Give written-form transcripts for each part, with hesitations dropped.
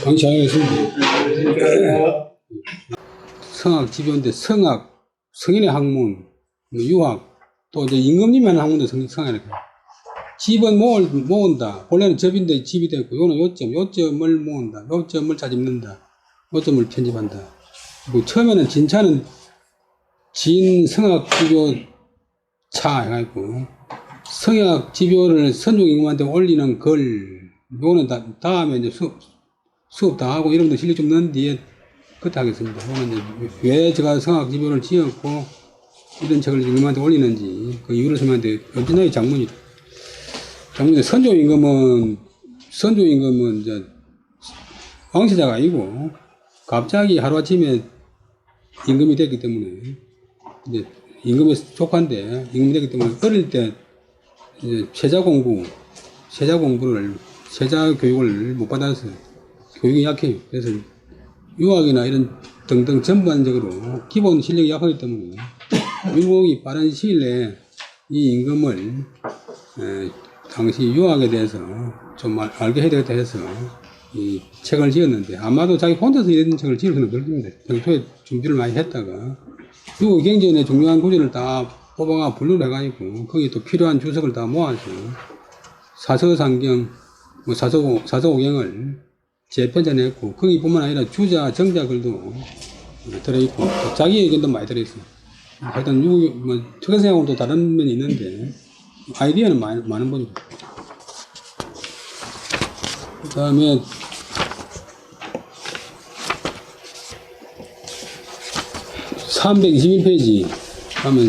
강시하겠습니다. 성악 집요인데 성인의 학문, 유학, 또 이제 임금님이 하는 학문도 성악이니까. 집은 모은다. 본래는 접인데 집이 됐고, 요는 요점을 모은다. 요점을 짜집는다. 요점을 편집한다. 그리고 처음에는 진차는 성악 집요 차 해가지고, 성악 집요를 선종 임금한테 올리는 글, 요는 다음에 이제 수업 다 하고 이런 데 실력 좀 넣은 뒤에 그때 하겠습니다. 요는 이제 왜 제가 성악 집요를 지었고, 이런 책을 임금한테 올리는지, 그 이유를 설명하는데, 엄청나게 장문이다. 선조 임금은 이제 왕세자가 아니고 갑자기 하루아침에 임금이 됐기 때문에 이제 임금의 조카인데 임금이 됐기 때문에 어릴 때 이제 세자 교육을 못 받아서 교육이 약해요. 그래서 유학이나 이런 등등 전반적으로 기본 실력이 약하기 때문에 유목이 빠른 시일 내에 이 임금을 당시 유학에 대해서 좀 알게 해야 되겠다 해서 이 책을 지었는데 아마도 자기 혼자서 이런 책을 지을 수는 없을 겁니다. 평소에 준비를 많이 했다가 유교 경전의 중요한 구절을 다 뽑아가 분류를 해가지고 거기에 또 필요한 주석을 다 모아서 사서상경, 사서오경을 재편찬했고 거기뿐만 아니라 주자, 정자 글도 들어있고 또 자기 의견도 많이 들어있어요. 하여튼 특허생하고는 또 다른 면이 있는데 아이디어는 많은 분이고. 그 다음에, 321페이지 하면,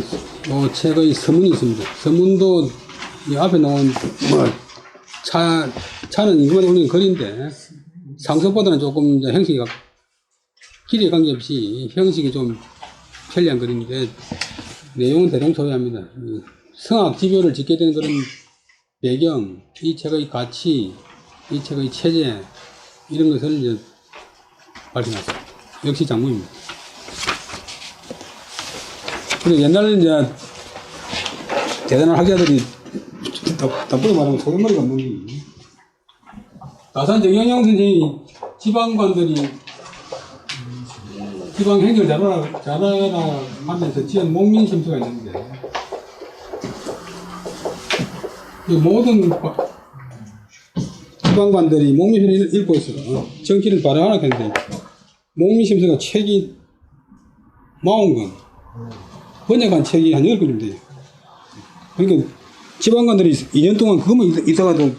요 책의 서문이 있습니다. 서문도, 이 앞에 나온, 차는 임금한테 올린 글인데, 상속보다는 조금 이제 길이에 관계없이 형식이 좀 편리한 글인데, 내용은 대동소이합니다. 성악 집요를 짓게 되는 그런 배경, 이 책의 가치, 이 책의 체제, 이런 것을 이제 발표했습니다. 역시 장문입니다. 그리고 옛날에 이제 대단한 학자들이 나쁘게 말하면 소금머리가 뭐니? 나산 정영영 선생이 지방관들이 지방 행정을 잘하라 하면서 지은 목민심서가 있는데, 모든 지방관들이 목민심서를 읽고 있어요. 정치를 발행하라 했는데, 목민심서가 책이 40권, 번역한 책이 한 10권 정도 돼요. 그러니까 지방관들이 2년 동안 그것만 있다가도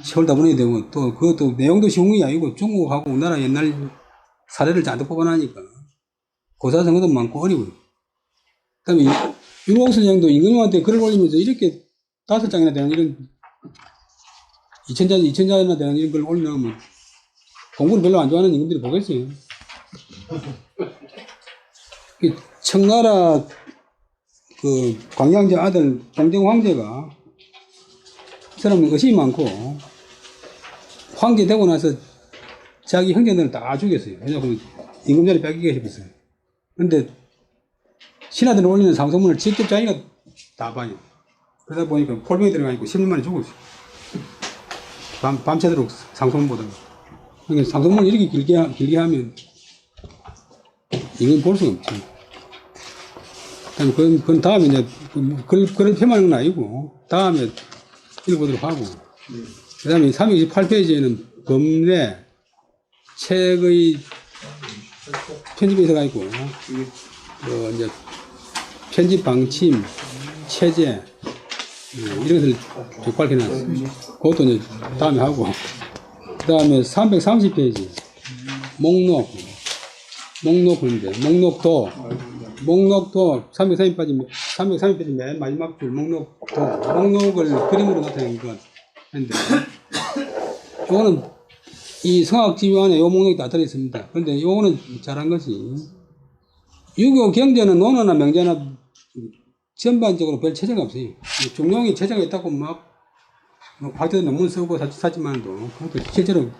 세월 다 보내야 되고, 또 그것도 내용도 쉬운 게 아니고 중국하고 우리나라 옛날 사례를 잔뜩 뽑아놔니까 고사성어도 많고 어려워요. 그 다음에 윤홍 선생도 임금님한테 글을 올리면서 이렇게 5장이나 되는 이런 2000자나 되는 이런 걸 올려놓으면 공부를 별로 안 좋아하는 임금들이 보겠어요. 청나라 그 광양제 아들 동정 황제가 이 사람은 의심이 많고 황제 되고 나서 자기 형제들을 다 죽였어요. 왜냐하면 임금 자리 뺏기게 해버렸어요. 근데 신하들을 올리는 상소문을 직접 자기가 다 봐요. 그러다 보니까 폴병이 들어가니까 10년 만에 죽었어요. 밤새도록 상소문 보다가. 그러니까 상소문을 이렇게 길게 하면 이건 볼 수가 없죠. 그건 다음에 이제 글을 폄하하는 건 아니고 다음에 읽어보도록 하고. 그 다음에 328페이지에는 법례 책의 편집에 있어가 있고, 이제 편집 방침, 체제, 이런 것을 쭉 밝혀놨어요. 그것도 이제 다음에 하고. 그 다음에 330페이지, 목록인데, 목록도 330페이지 맨 마지막 줄, 목록을 그림으로 나타낸 것 했는데, 이거는 이 성악집요 안에 요 목록이 다 들어있습니다. 그런데 요거는 잘한 것이, 유교 경제는 논어나 명제나 전반적으로 별 체제가 없어요. 중용이 체제가 있다고 학자들 논문 쓰고 샀지만도, 그것도 실제로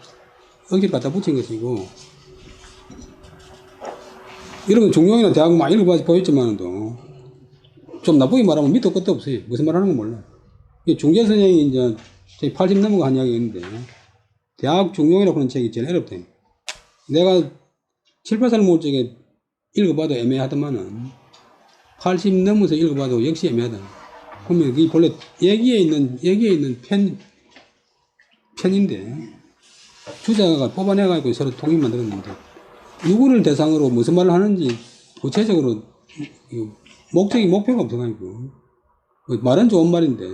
억지로 갖다 붙인 것이고, 이런 종용이나 대학 막 읽어봐서 보였지만도 좀 나쁘게 말하면 밑도 끝도 없어요. 무슨 말 하는 건 몰라. 중재 선생이 이제 80 넘어가 한 이야기 있는데, 대학 중용이라고 하는 책이 제일 어렵대. 내가 7, 8살 먹을 적에 읽어봐도 애매하더만은, 80 넘어서 읽어봐도 역시 애매하다. 그러면 이 본래 얘기에 있는 편인데, 주자가 뽑아내가지고 서로 통일 만들었는데, 누구를 대상으로 무슨 말을 하는지 구체적으로 목표가 없어가지고 말은 좋은 말인데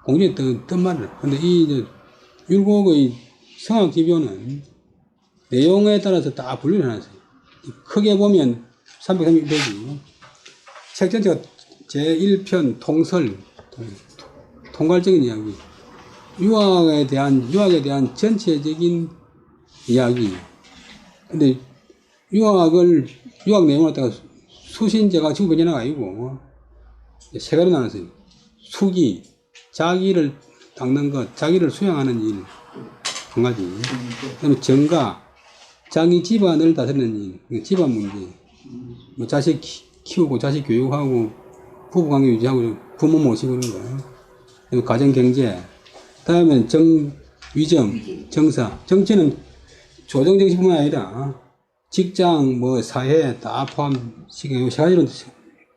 공중에 뜬 말을. 근데 이 율곡의 성악지변은 내용에 따라서 다 분류를 해놨어요. 크게 보면 331페이지 책 전체가 제1편 통설 통괄적인 이야기, 유학에 대한 전체적인 이야기. 근데 유학 내용을 갖다가 수신제가 지구 변제가 아니고 세 가지로 나눴어요. 수기, 자기를 닦는 것, 자기를 수양하는 일, 한 가지. 그 다음에 정가, 자기 집안을 다스리는 일, 집안 문제. 뭐 자식 키우고, 자식 교육하고, 부부관계 유지하고, 부모 모시고 그런 거. 그 다음에 가정경제. 그 다음에 위정, 정사. 정치는 조정정치뿐만 아니라 직장, 뭐, 사회 다 포함시키고, 세 가지로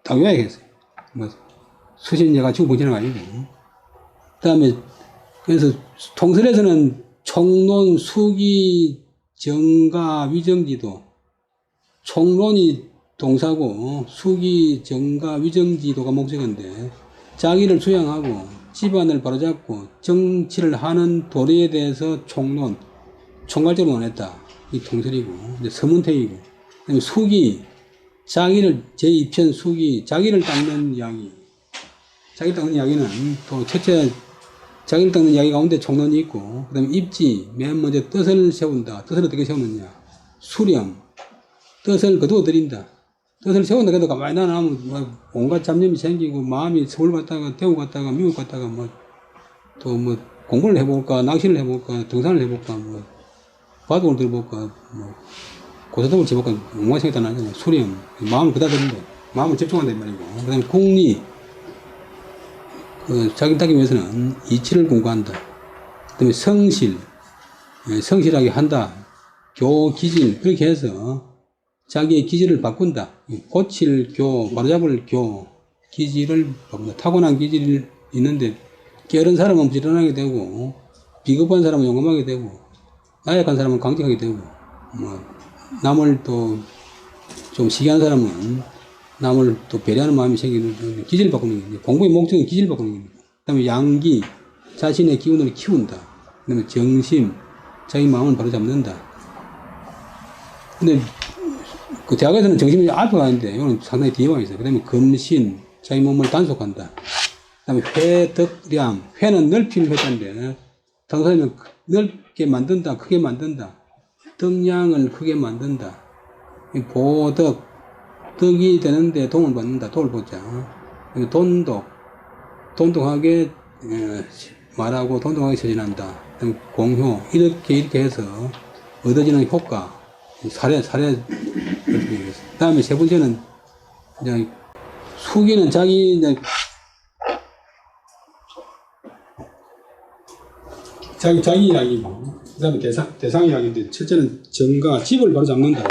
딱 요약했어요. 뭐, 수신제가 지구 본체가 아니고. 그 다음에, 그래서 통설에서는 총론, 수기, 정가, 위정지도. 총론이 동사고, 수기, 정가, 위정지도가 목적인데, 자기를 수양하고, 집안을 바로잡고, 정치를 하는 도리에 대해서 총론, 총괄적으로 논했다. 이 통설이고, 이제 서문택이고, 그다음에 수기, 제2편 수기, 자기를 닦는 이야기. 자기를 닦는 이야기는 또 첫째, 자기를 닦는 이야기 가운데 총론이 있고, 그 다음에 입지, 맨 먼저 뜻을 세운다. 뜻을 어떻게 세우느냐. 수령, 뜻을 거두어 들인다. 뜻을 세운다 해도 가만히 나면 뭐 온갖 잡념이 생기고, 마음이 서울 갔다가, 대구 갔다가, 미국 갔다가, 또 공부를 해볼까, 낚시를 해볼까, 등산을 해볼까, 바둑을 들어볼까, 고사동을 쳐볼까, 엉망 생각이 다 나잖아요. 수령, 마음을 그다 들인다. 마음을 집중한다, 이 말이고. 그 다음에 국리, 자기를 닦기 위해서는 이치를 공부한다. 그 다음에 성실, 성실하게 한다. 기질, 그렇게 해서 자기의 기질을 바꾼다. 고칠 바로잡을 기질을 바꾼다. 타고난 기질이 있는데, 게으른 사람은 부지런하게 되고, 비겁한 사람은 용감하게 되고, 나약한 사람은 강직하게 되고, 남을 또 좀 시기한 사람은 남을 또 배려하는 마음이 생기는 기질을 바꾸는 겁니다. 공부의 목적은 기질을 바꾸는 겁니다. 그 다음에 양기, 자신의 기운을 키운다. 그 다음에 정심, 자기 마음을 바로잡는다. 근데 그 대학에서는 정심이 앞에 가 있는데 이거는 상당히 뒤에 와 있어요. 그 다음에 검신, 자기 몸을 단속한다. 그 다음에 회덕량, 회는 넓히는 회자인데 당사자는 넓게 만든다, 크게 만든다. 덕량을 크게 만든다. 보덕, 덕이 되는데 도움을 받는다. 도움을 보자. 돈독하게 말하고 돈독하게 처진한다. 공효, 이렇게 해서 얻어지는 효과, 사례. 그 다음에 세 번째는 이제 수기는 자기 이야기고, 그 다음에 대상 이야기인데, 첫째는 정가, 집을 바로 잡는다.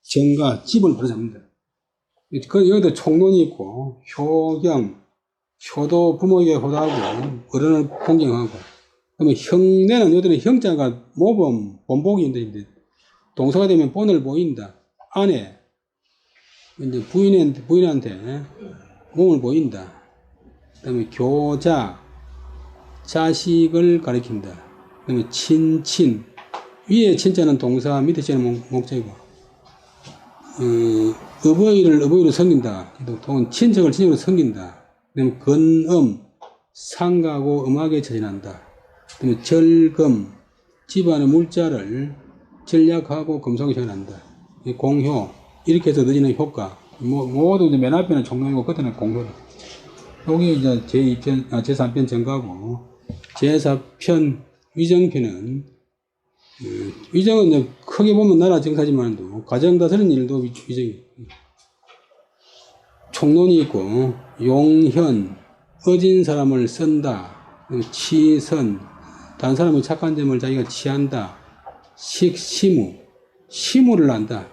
집을 바로 잡는다. 여기도 총론이 있고, 효도 부모에게 효도하고, 어른을 공경하고, 그 다음에 형내는 요들은 형자가 모범, 본복인데, 동사가 되면 본을 보인다. 아내, 이제 부인한테 몸을 보인다. 그 다음에 교자, 자식을 가리킨다. 그 다음에 친친, 위에 친자는 동사, 밑에 친자는 목적이고, 어버이를 섬긴다. 또는 친척을 섬긴다. 그 다음에 건음, 상가고 음악에 처진한다. 그 다음에 절금, 집안의 물자를 전략하고 검소하게 처진한다. 공효, 이렇게 해서 늦어지는 효과. 모두 이제 맨 앞에는 총론이고 끝에는 공효다. 여기 이제 제3편 정가고, 제4편 위정편은, 위정은 이제 크게 보면 나라 정사지만도, 가정 다스리는 일도 위정이. 총론이 있고, 용현, 어진 사람을 쓴다. 치선, 다른 사람의 착한 점을 자기가 취한다. 식시무, 시무를 한다.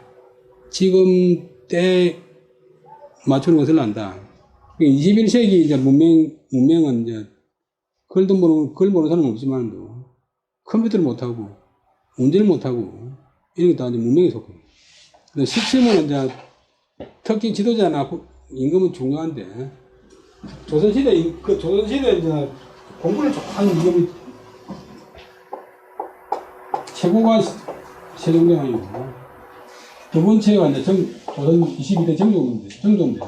지금 때 맞추는 것을 한다. 21세기 이제 문명은 이제 글 모르는 사람은 없지만 컴퓨터를 못하고, 운전을 못하고, 이런 게 다 이제 문명에 속해. 식시무는 이제 특히 지도자나 임금은 중요한데, 조선시대 이제 공부를 좀 하는 임금이 최고가 세종대왕이고, 두 번째가 이제 조선 22대 정종대.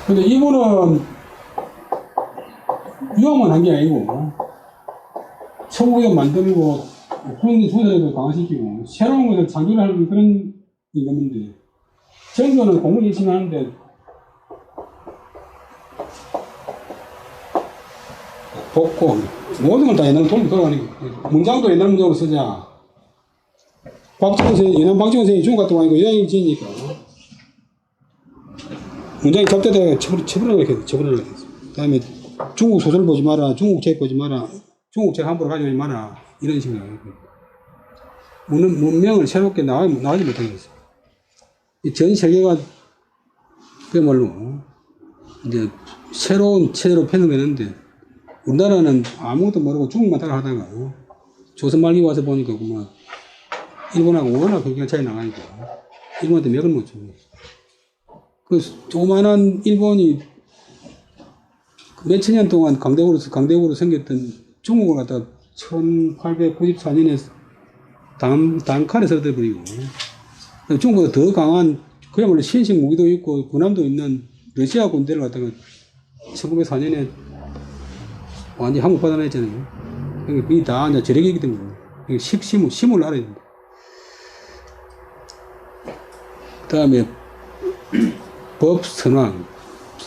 근데 이분은 유학만 한 게 아니고, 천국에 만들고, 국민 조사에도 강화시키고, 새로운 것을 창조를 하는 그런 임금인데, 정교는 공부를 열심히 하는데, 복고, 모든 걸 다 옛날로 돌아가니까. 문장도 옛날 문장으로 쓰자. 옛날 박정호 선생님이 중국 갔다 와니까 여행이 지니까. 문장이 접대다가 처분하려고 했어. 그 다음에 중국 소설 보지 마라, 중국 책 보지 마라, 중국 책 함부로 가져오지 마라. 이런 식으로. 문명을 새롭게 나가지 못하게 했어. 전 세계가 그야말로 이제 새로운 체제로 편성되는데, 우리나라는 아무것도 모르고 중국만 따라하다가 조선 말기 와서 보니까 그만 일본하고 워낙 경기가 차이 나가니까 일본한테 맥을 못 주고, 그 조그만한 일본이 몇천 년 동안 강대국으로 생겼던 중국을 갖다 1894년에 단칼에 썰어버리고, 중국보다 더 강한 그야말로 신식 무기도 있고 군함도 있는 러시아 군대를 갖다가 1904년에 완전히 한국 받아냈잖아요. 그게 다 이제 저력이기 때문에 심을 알아야 된다. 그 다음에 법선왕,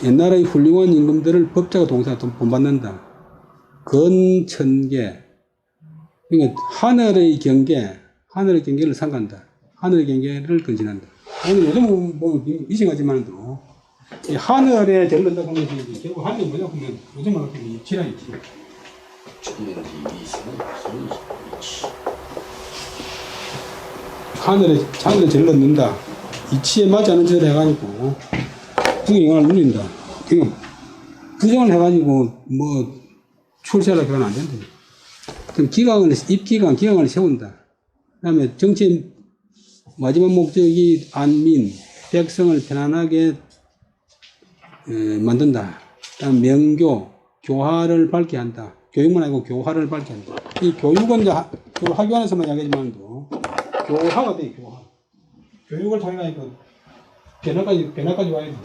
옛날의 훌륭한 임금들을 법자가 동사가 본받는다. 건천계, 그러니까 하늘의 경계를 상간다. 하늘의 경계를 건진한다. 오늘 요즘 보면 미싱하지만도 하늘에 절른다 보면 결국 하늘이 뭐냐 보면 요즘 말하면 이치라 이치. 하늘에 절른다. 이치에 맞지 않은 짓을 해가지고 부정을 누린다. 부정을 해가지고 뭐 출세하려고 하면 안 된다. 그럼 기강을 세운다. 그 다음에 정치의 마지막 목적이 안민, 백성을 편안하게 만든다. 그다음 명교, 교화를 밝게 한다. 교육만 아니고 교화를 밝게 한다. 이 교육은 이제 학교안에서만 이야기하지만도 교화가 돼, 교화. 교육을 통해서 변화까지 와야 돼.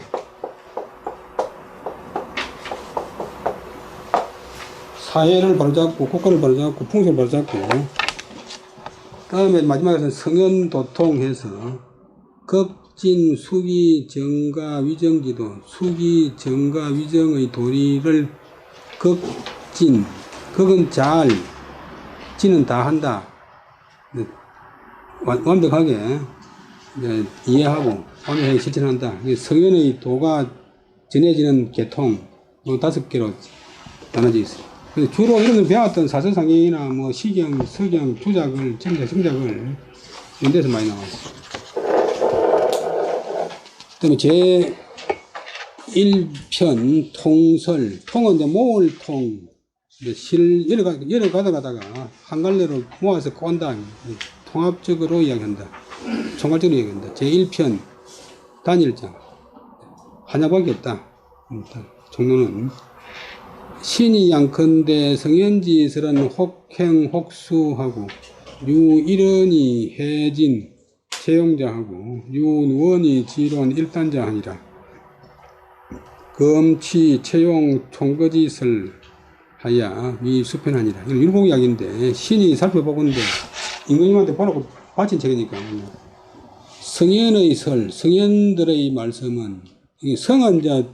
사회를 바로잡고, 국가를 바로잡고, 풍속을 바로잡고, 다음에 마지막에서는 성현도통해서 급진, 수기, 정가, 위정지도, 수기, 정가, 위정의 도리를 급진, 극은 잘, 진은 다 한다. 완벽하게 이해하고 완벽하게 실천한다. 성현의 도가 전해지는 계통, 5개로 나눠져 있어요. 주로 이런 걸 배웠던 사설상경이나 뭐 시경, 서경, 주작을, 정작을 이런 데서 많이 나왔어요. 그 다음에 제1편 통설, 통은 이제 모을 통, 여러 가다가 한 갈래로 모아서 꼰다. 통합적으로 이야기한다. 총괄적으로 이야기한다. 제1편 단일장. 하나밖에 없다. 종로는 신이 양컨대 성현지설은 혹행 혹수하고 유일언이 해진 채용자하고 유원이 지론 일단자하니라. 검치 채용 총거지설 하야 미수편하니라. 이건 율곡 이야기인데 신이 살펴보건대 임금님한테 보놓고 바친 책이니까. 성현의 설, 성현들의 말씀은 성은 이제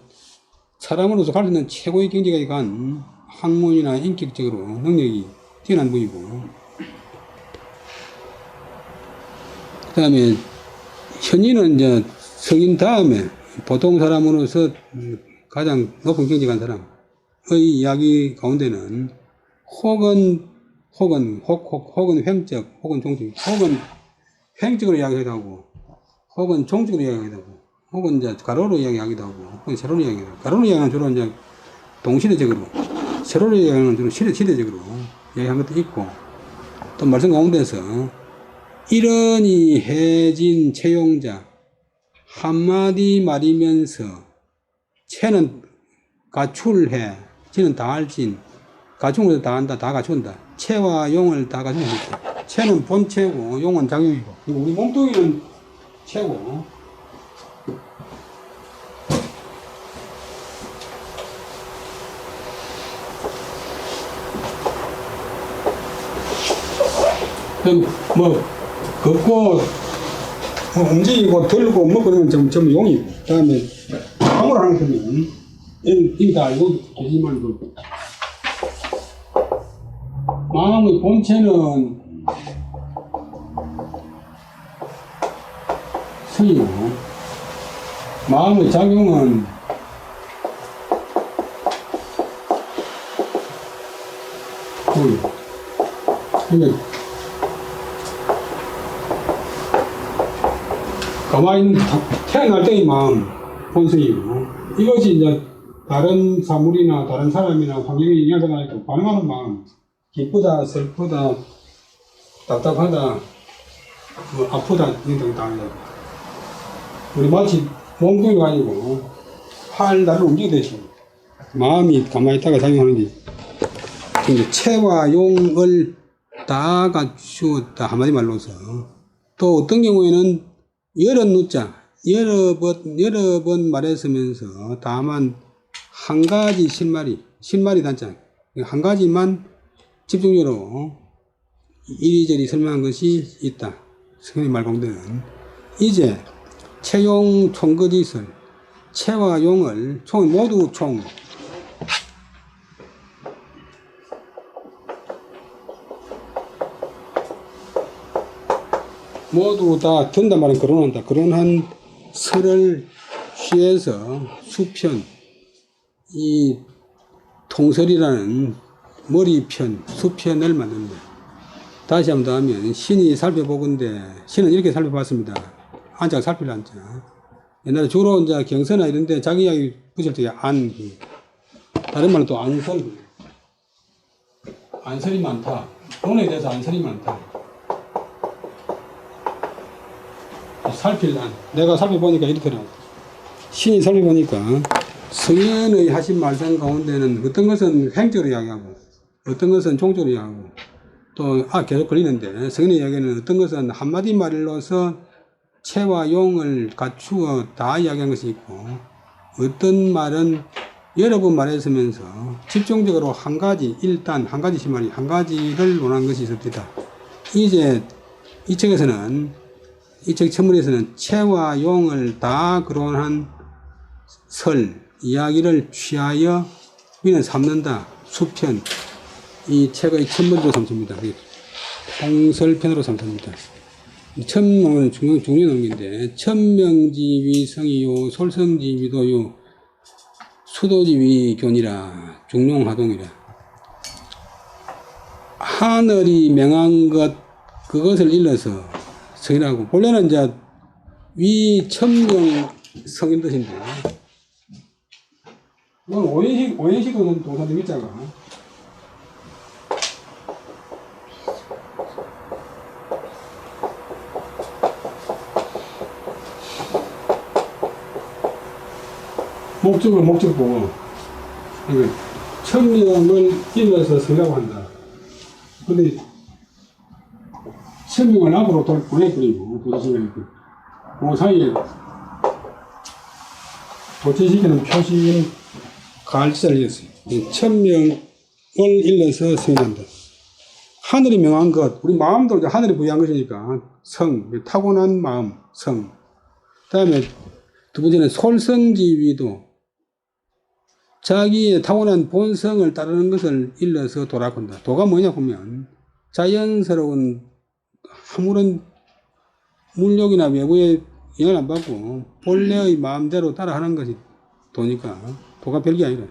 사람으로서 갈 수 있는 최고의 경지까지 간 학문이나 인격적으로 능력이 뛰어난 분이고, 그 다음에 현인은 이제 성인 다음에 보통 사람으로서 가장 높은 경지 간 사람의 이야기 가운데는 혹은 횡적, 혹은 종적, 혹은 횡적으로 이야기하기도 하고, 혹은 종적으로 이야기하기도 하고, 혹은 이제 가로로 이야기하기도 하고, 혹은 세로로 이야기하기도 하고, 가로로 이야기하는 주로 이제 동시대적으로, 세로로 이야기하는 주로 시대적으로 이야기한 것도 있고, 또 말씀 가운데서 이러니 해진 채용자, 한마디 말이면서 채는 가출해, 지는 다할진, 가축을 다 한다, 다 갖춘다. 채와 용을 다 갖춘다. 채는 본체고, 용은 작용이고. 우리 몸뚱이는 채고, 뭐, 걷고, 뭐 움직이고, 들고, 뭐, 그러면 전부 용이고. 그 다음에, 방울 하는 거는, 이미 다 알고 계시지만, 마음의 본체는 성이고, 마음의 작용은 굴. 그러니까 가만히 있는 태어날 때의 마음, 본성이고, 이것이 이제 다른 사물이나 다른 사람이나 환경에 영향을 반응하는 마음, 기쁘다, 슬프다, 답답하다, 뭐 아프다, 이런 등다 우리 마치 몸뚱이가 아니고 팔, 다리를 움직이듯이 마음이 가만히 있다가 작용하는 게 이제 채와 용을 다 갖추었다 한마디 말로서. 또 어떤 경우에는 여러 누자 여러 번 말했으면서 다만 한 가지 실마리 단자 한 가지만 집중적으로 이리저리 설명한 것이 있다. 성의 말공대는 이제 채용 총거지설 채와 용을 모두 모두 다 든단 말은 거론한다. 거론한 설을 취해서 수편 이 통설이라는 머리편 수편을 만든다. 다시 한번 더 하면 신이 살펴보건대 신은 이렇게 살펴봤습니다. 한자가 살필 한자. 옛날에 주로 이제 경서나 이런 데 자기 이야기 붙일 때 다른 말은 또 안설이 많다. 돈에 대해서 안설이 많다. 내가 살펴보니까 이렇더라. 신이 살펴보니까 성현의 하신 말씀 가운데는 어떤 것은 행적으로 이야기하고 어떤 것은 종적으로 이야기하고 또 계속 걸리는데 성현의 이야기는 어떤 것은 한마디 말로서 채와 용을 갖추어 다 이야기한 것이 있고 어떤 말은 여러 번 말했으면서 집중적으로 한 가지 일단 한 가지 실마리 한 가지를 논한 것이 있습니다. 이제 이 책 천문에서는 채와 용을 다 거론한 설 이야기를 취하여 위는 삼는다. 수편 이 책의 천문으로 삼습니다. 통설편으로 삼습니다. 천명은 중요한 의미인데 천명지위 성이요 솔성지위도요 수도지위 교니라 중용하동이라. 하늘이 명한 그것을 일러서 성이라고. 본래는 이제 위 천명 성인 뜻인데 이건 오행식 동사 등기자가 목적 보고 천명을 일러서 성이라고 한다. 근데 천명을 앞으로 보내버리고 그 사이에 도체시키는 표시인 가을자를 일었어요. 천명을 일러서 성이란다. 하늘이 명한 것, 우리 마음도 이제 하늘이 부여한 것이니까 성, 타고난 마음, 성. 그 다음에 두 번째는 솔성지위도 자기의 타고난 본성을 따르는 것을 일러서 도라고 한다. 도가 뭐냐 보면 자연스러운 아무런 물욕이나 외부의 영향을 안 받고 본래의 마음대로 따라하는 것이 도니까 도가 별게 아니라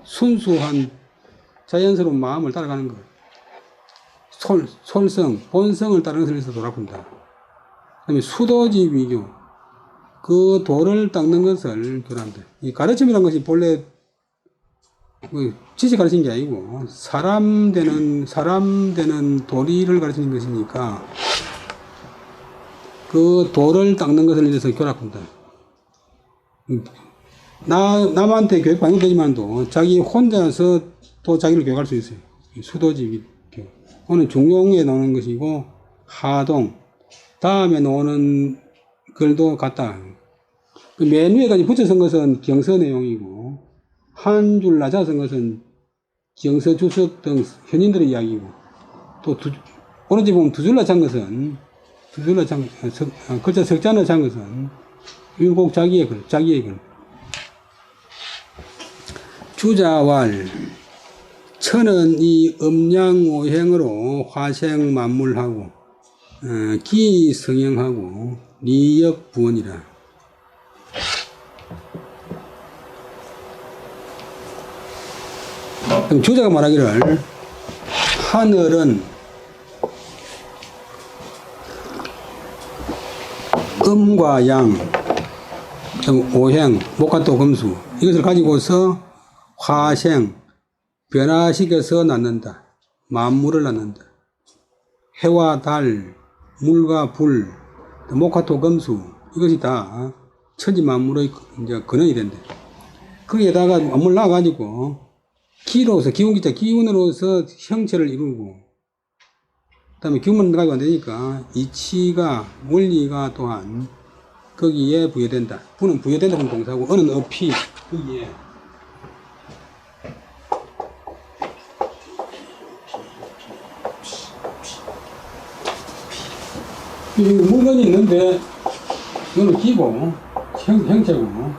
순수한 자연스러운 마음을 따라가는 것. 솔성, 본성을 따르는 것을 해서 도라 본다. 그 다음에 수도지 위교. 그 도를 닦는 것을 교란한다. 이 가르침이라는 것이 본래 지식 가르치는 게 아니고 사람 되는 도리를 가르치는 것이니까 그 도를 닦는 것을 위해서 교락한다. 남한테 교육 받는 되지만도 자기 혼자서 또 자기를 교육할 수 있어요. 수도지 교육. 오늘 중용에 나오는 것이고 하동 다음에 나오는 글도 같다. 그 맨 위에까지 붙여 쓴 것은 경서 내용이고 한 줄 낮아 쓴 것은 경서 주석 등 현인들의 이야기고 또 오른쪽 보면 두 줄 낮은 것은 글자 석자를 찬 것은 율곡 자기의 글. 주자왈 천은 이 음양오행으로 화생 만물하고 기성형하고 리역부원이라. 주자가 말하기를 하늘은 음과 양, 오행, 목화토 금수 이것을 가지고서 화생, 변화시켜서 낳는다. 만물을 낳는다. 해와 달, 물과 불, 목화토 금수 이것이 다 천지 만물의 이제 근원이 된다. 거기에다가 만물 낳아가지고 기로서 기운으로서 형체를 이루고 그다음에 기운만 가지고 안 되니까 이치가 원리가 또한 거기에 부여된다. 부는 부여된다는 동사고 어는 어피 거기에 물건이 있는데 이거는 기고 형체고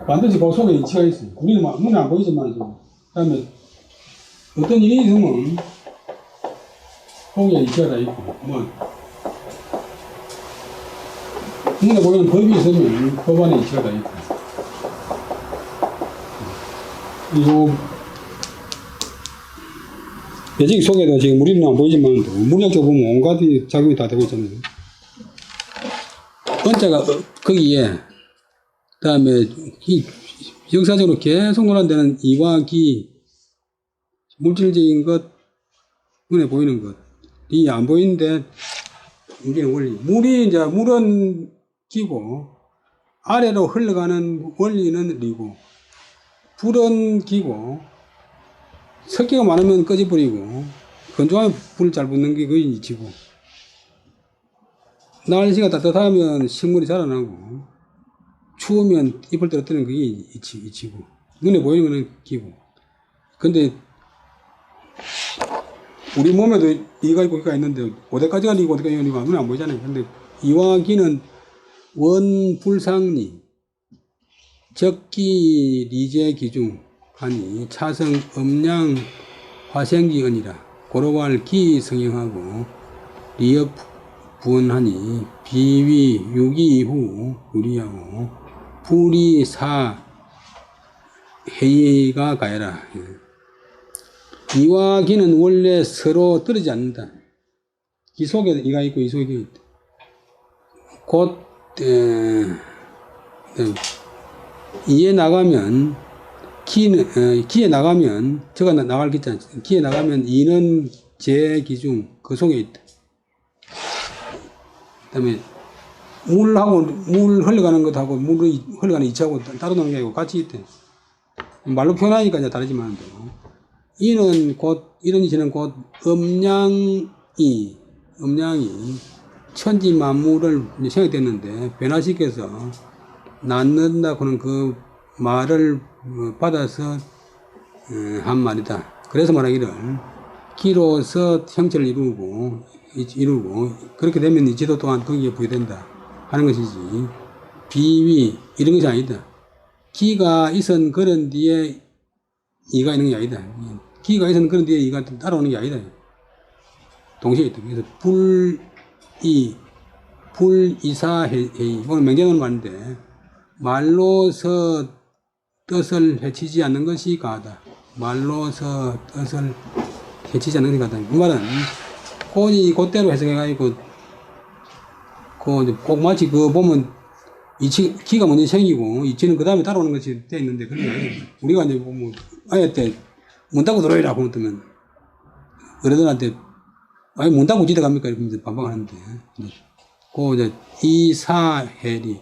반드시 그 속에 이치가 있어요. 우리는 눈에 안 보이지만 그 다음에 어떤 일이 있으면 거기에 이치가 다 있고 눈에 보이는 법이 있으면 법 안에 이치가 다 있고 요 매직 속에도 지금 우리는 안 보이지만 물리학적으로 보면 온갖 작용이 다 되고 있잖아요. 원자가 거기에 그 다음에 역사적으로 계속 논란되는 이와 기 물질적인 것 눈에 보이는 것 이 안 보이는데 이게 원리 물은 기고 아래로 흘러가는 원리는 리고 불은 기고 습기가 많으면 꺼져버리고 건조하면 불 잘 붙는 게 거의 이치고 날씨가 따뜻하면 식물이 자라나고 추우면 잎을 떨어뜨리는 그게 이치고 눈에 보이는 거는 기고 근데 우리 몸에도 이가 있고 기가 있는데 어디까지가 이고 어디까지가 이고 눈에 안 보이잖아요. 근데 이와 기는 원불상리 적기 리제 기중 하니 차성 음양 화생기언이라 고로왈 기 성형하고 리역 부원하니 비위 유기 후 유리하고 불이 사 해이가 가해라. 이와 기는 원래 서로 떨어지지 않는다. 기 속에 이가 있고 이 속에 기 있다. 곧 이에 나가면 기에 나가면 저가 나갈 기자 기에 나가면 이는 제 기중 그 속에 있다. 그다음에 물 흘러가는 것하고 물이 흘러가는 이치하고 따로 노는 게 아니고 같이 있대. 말로 표현하니까 이제 다르지만 이는 곧 이런 이치는 곧 음양이 천지 만물을 생각됐는데 변화시켜서 낳는다고는 그 말을 받아서 한 말이다. 그래서 말하기를 기로서 형체를 이루고 그렇게 되면 이치도 또한 거기에 부여된다 하는 것이지 비위 이런 것이 아니다. 기가 있은 그런 뒤에 이가 있는 게 아니다. 기가 있은 그런 뒤에 이가 따라오는 게 아니다. 동시에 있다. 그래서 불이사해이. 이건 맹자는 말인데, 말로서 뜻을 해치지 않는 것이 가하다. 말로서 뜻을 해치지 않는 것이 가하다. 이 말은 꼴이 그대로 해석해가지고, 꼭 마치 보면, 기가 먼저 생기고, 이치는 그 다음에 따라오는 것이 되어 있는데, 그게 우리가 이제 보면, 아예 때, 문 닫고 들어오라, 그러면, 어른들한테, 아니, 문 닫고 지대 갑니까? 이렇게 반박하는데, 이제, 이사해리,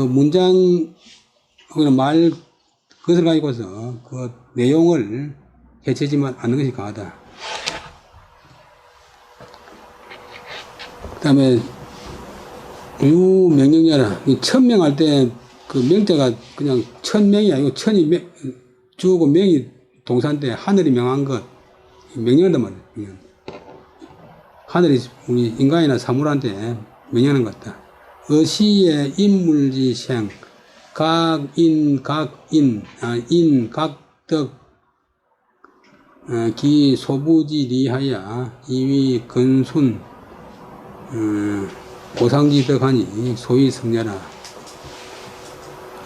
문장, 말, 그것을 가지고서 그 내용을 해치지만 않는 것이 가하다. 그 다음에, 유명령자라, 천명 할 때 그 명자가 그냥 천명이 아니고 천이 주고 명이 동사인데 하늘이 명한 것, 명령한단 말이에요. 명령. 하늘이 우리 인간이나 사물한테 명령하는 것 같다. 어시의 인물지생, 각인, 각덕, 기 소부지 리하야, 이위 근순, 고상지덕하니 소위 성녀라.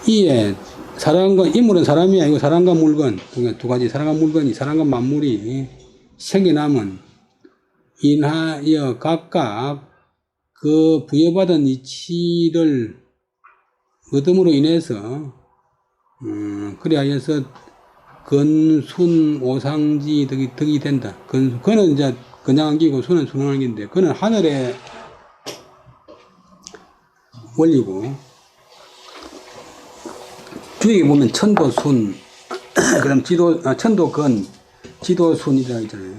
이에 사람과 인물은 사람이 아니고 사람과 물건, 두 가지 사람과 물건이 사람과 만물이 생겨나면 인하여 각각 그 부여받은 이치를 얻음으로 인해서 그리하여서 근순 오상지 덕이 된다. 그는 이제 그냥한 기고 순은 순한 기인데 그는 하늘의 원리고 주위에 보면 천도순 그다음 천도근 지도순이라 있잖아요.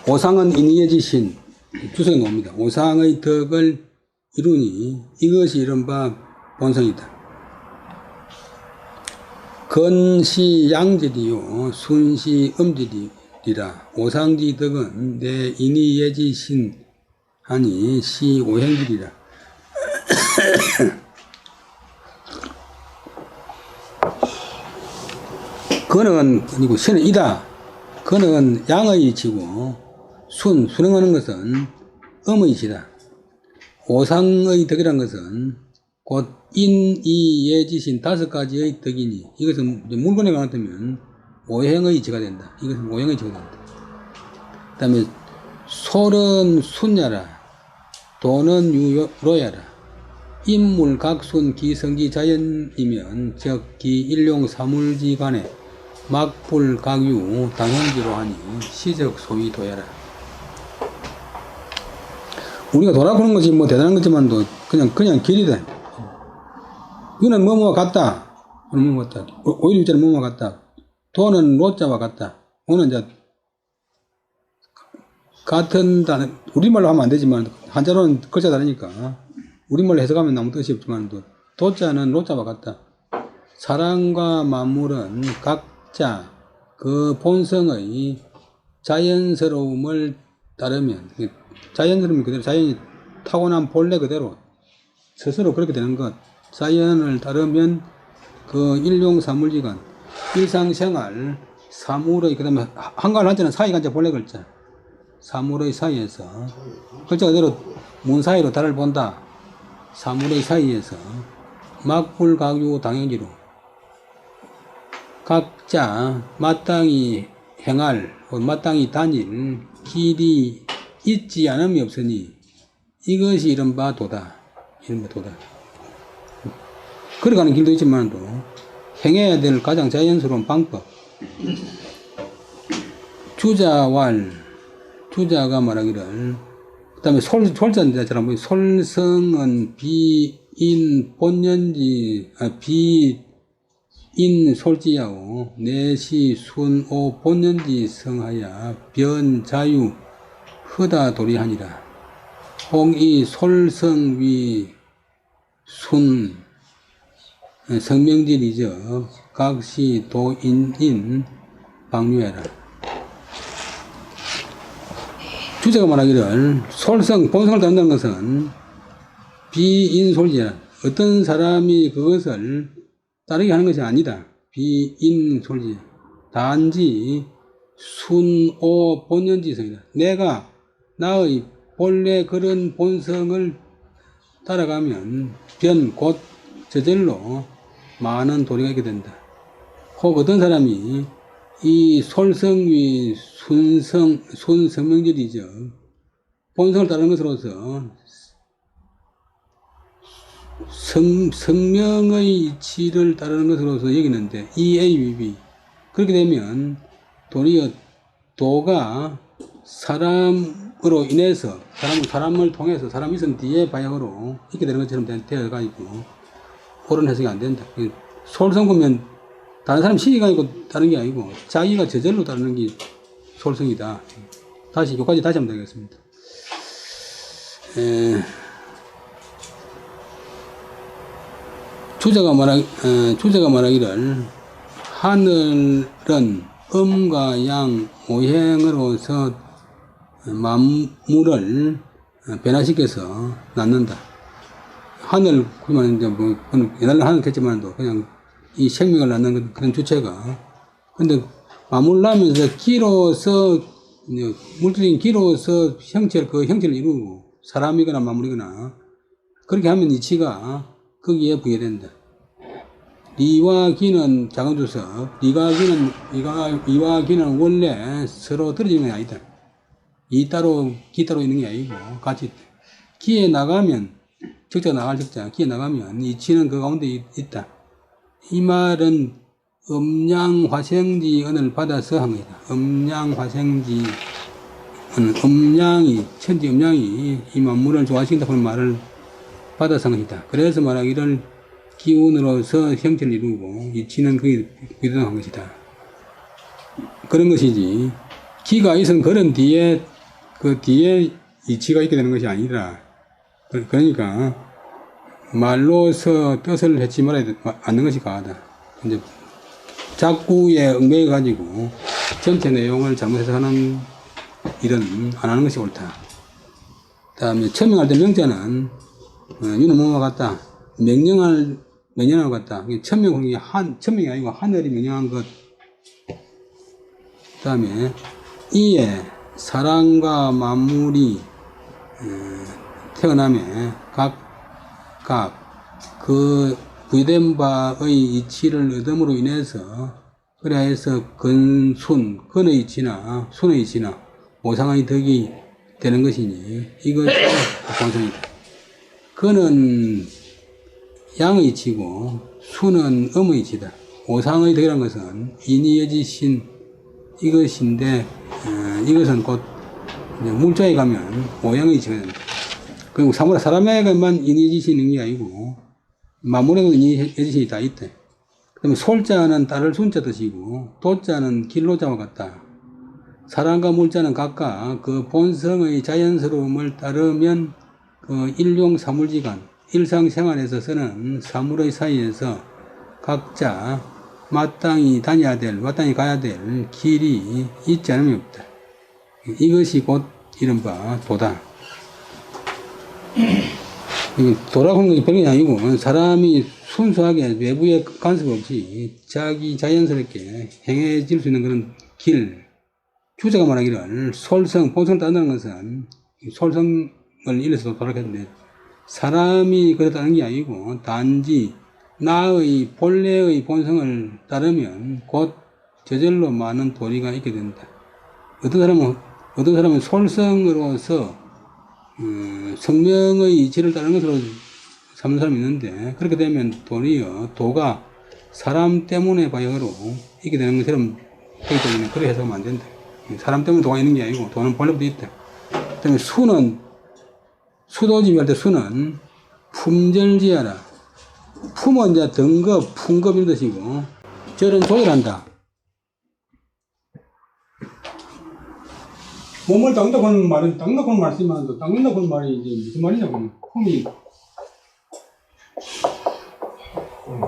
오상은 인의의 지신 주석에 나옵니다. 오상의 덕을 이루니 이것이 이른바 본성이다. 근시 양질이요 순시 음질이라. 오상지 덕은 내 인의의 지신 하니 시 오행질이라. 그는 아니고 신은 이다. 그는 양의 이치고 순응하는 것은 음의 이치다. 오상의 덕이란 것은 곧 인이예지신 5가지의 덕이니 이것은 물건에 관하면 오행의 이치가 된다. 이것은 오행의 이치가 된다. 그 다음에 솔은 순야라 도는 유로야라. 인물 각순 기성기 자연이면 즉 기일용 사물지 간에 막불 각유 당연지로 하니 시적 소위 도야라. 우리가 돌아보는 것이 뭐 대단한 거지만도 그냥 길이다. 이거는 뭐뭐와 같다. 뭐뭐 같다. 오히려 있잖아 뭐뭐와 같다. 도는 로자와 같다. 오는 이제 같은 단어 우리말로 하면 안 되지만 한자로는 글자 다르니까 우리말로 해석하면 아무 뜻이 없지만 도자는 로자와 같다. 사람과 만물은 각자 그 본성의 자연스러움을 따르면 자연스러움이 그대로 자연이 타고난 본래 그대로 스스로 그렇게 되는 것 자연을 따르면 그 일용사물지간 일상생활 사물의 그 다음에 한글 한자는 사이 간자 본래 글자 사물의 사이에서 글자 그대로 문 사이로 달을 본다. 사물의 사이에서 막불각유 당연지로 각자 마땅히 행할 마땅히 다닐 길이 있지 않음이 없으니 이것이 이른바 도다. 이른바 도다. 걸어가는 길도 있지만도 행해야 될 가장 자연스러운 방법 주자가 말하기를 그 다음에 솔자인데 잘 보면 솔성은 비인 본연지 비인 솔지야오 내시 순오 본연지 성하야 변 자유 허다 도리하니라. 홍이 솔성위 순 성명질이죠. 각시 도인인 방류해라. 주제가 말하기를 솔성 본성을 따른다는 것은 비인솔지야. 어떤 사람이 그것을 따르게 하는 것이 아니다. 비인솔지. 단지 순오 본연지성이다. 내가 나의 본래 그런 본성을 따라가면 변 곧 저절로 많은 도리가 있게 된다. 혹 어떤 사람이 이 솔성위 순성명절이죠. 본성을 따르는 것으로서 성명의 이치를 따르는 것으로서 여기는데 EABB 그렇게 되면 도리어 도가 사람으로 인해서 사람을 통해서 사람이 있은 뒤에 바야흐로 있게 되는 것처럼 되어가지고 옳은 해석이 안 된다. 솔성 보면 다른 사람 시기가 있고 다른 게 아니고 자기가 저절로 따르는 게 솔성이다. 다시 여기까지 다시 한번 되겠습니다. 주자가 말하기를 하늘은 음과 양 오행으로서 만물을 변화시켜서 낳는다. 하늘, 그러면 이제 뭐, 옛날에 하늘겠지만도 그냥 이 생명을 낳는 그런 주체가. 근데 만물을 낳으면서 기로서, 물질적인 기로서 그 형체를 이루고, 사람이거나 만물이거나, 그렇게 하면 이치가 거기에 부여된다. 리와 기는 작은 주석, 이와 기는 원래 서로 떨어지는 게 아니다. 이 따로, 기 따로 있는 게 아니고, 같이, 기에 나가면, 적자가 나갈 적자, 기에 나가면 이치는 그 가운데 있다. 이 말은 음양화생지 은을 받아서 한 것이다. 음양화생지 은, 천지 음양이 이 만물을 조화시킨다고 하는 말을 받아서 한 것이다. 그래서 말하기를 기운으로서 형체를 이루고 이치는 그게 비동한 것이다. 그런 것이지. 기가 있은 그런 뒤에 그 뒤에 이치가 있게 되는 것이 아니라 그러니까 말로서 뜻을 해치 말아야 않는 것이 가하다. 이제 작구에 얽매여 가지고 전체 내용을 잘못 해석하는 일은 안 하는 것이 옳다. 다음에 천명할 때 명자는 유는 뭐와 같다. 명령하고 같다. 천명이 아니고 하늘이 명령한 것. 다음에 이에 사람과 만물이 태어나며 각각 그 부여된 바의 이치를 얻음으로 인해서 그래서 근의 이치나 순의 이치나 오상의 덕이 되는 것이니 이것이 본성이다. 근은 양의 이치고 순은 음의 이치다. 오상의 덕이라는 것은 인이여지신 이것인데 이것은 곧 물자에 가면 오양의 이치가 된다. 그리고 사람에게만 인이여지신 있는 게 아니고 만물에도 인이여지신이 다 있다. 그다음에 솔자는 따를 순자 뜻이고 도자는 길로자와 같다. 사람과 물자는 각각 그 본성의 자연스러움을 따르면 그 일용사물지간 일상생활에서 쓰는 사물의 사이에서 각자 마땅히 가야 될 길이 있지 않으면 없다. 이것이 곧 이른바 도다. 도라고 하는 것이 별게 아니고 사람이 순수하게 외부의 간섭 없이 자기 자연스럽게 행해질 수 있는 그런 길. 주자가 말하기를 본성을 따른다는 것은 솔성을 일러서 도락했는데 사람이 그렇다는 게 아니고 단지 나의 본래의 본성을 따르면 곧 저절로 많은 도리가 있게 된다. 어떤 사람은 솔성으로서 성명의 이치를 따르는 것으로 삼는 사람이 있는데 그렇게 되면 도리어 도가 사람 때문에 바야흐로 있게 되는 것처럼 되기 때문에 그렇게 해석하면 안 된다. 사람 때문에 도가 있는 게 아니고 도는 본래부터 있다. 그 다음에 수도집이 할 때 수는 품절지하라. 품은 이제 등급, 품급 이런 뜻이고 절은 조절한다. 몸을 닦는다고 하는 말은 닦는다고 하는 말 쓰면 닦는다고 하는 말이 이제 무슨 말이냐고.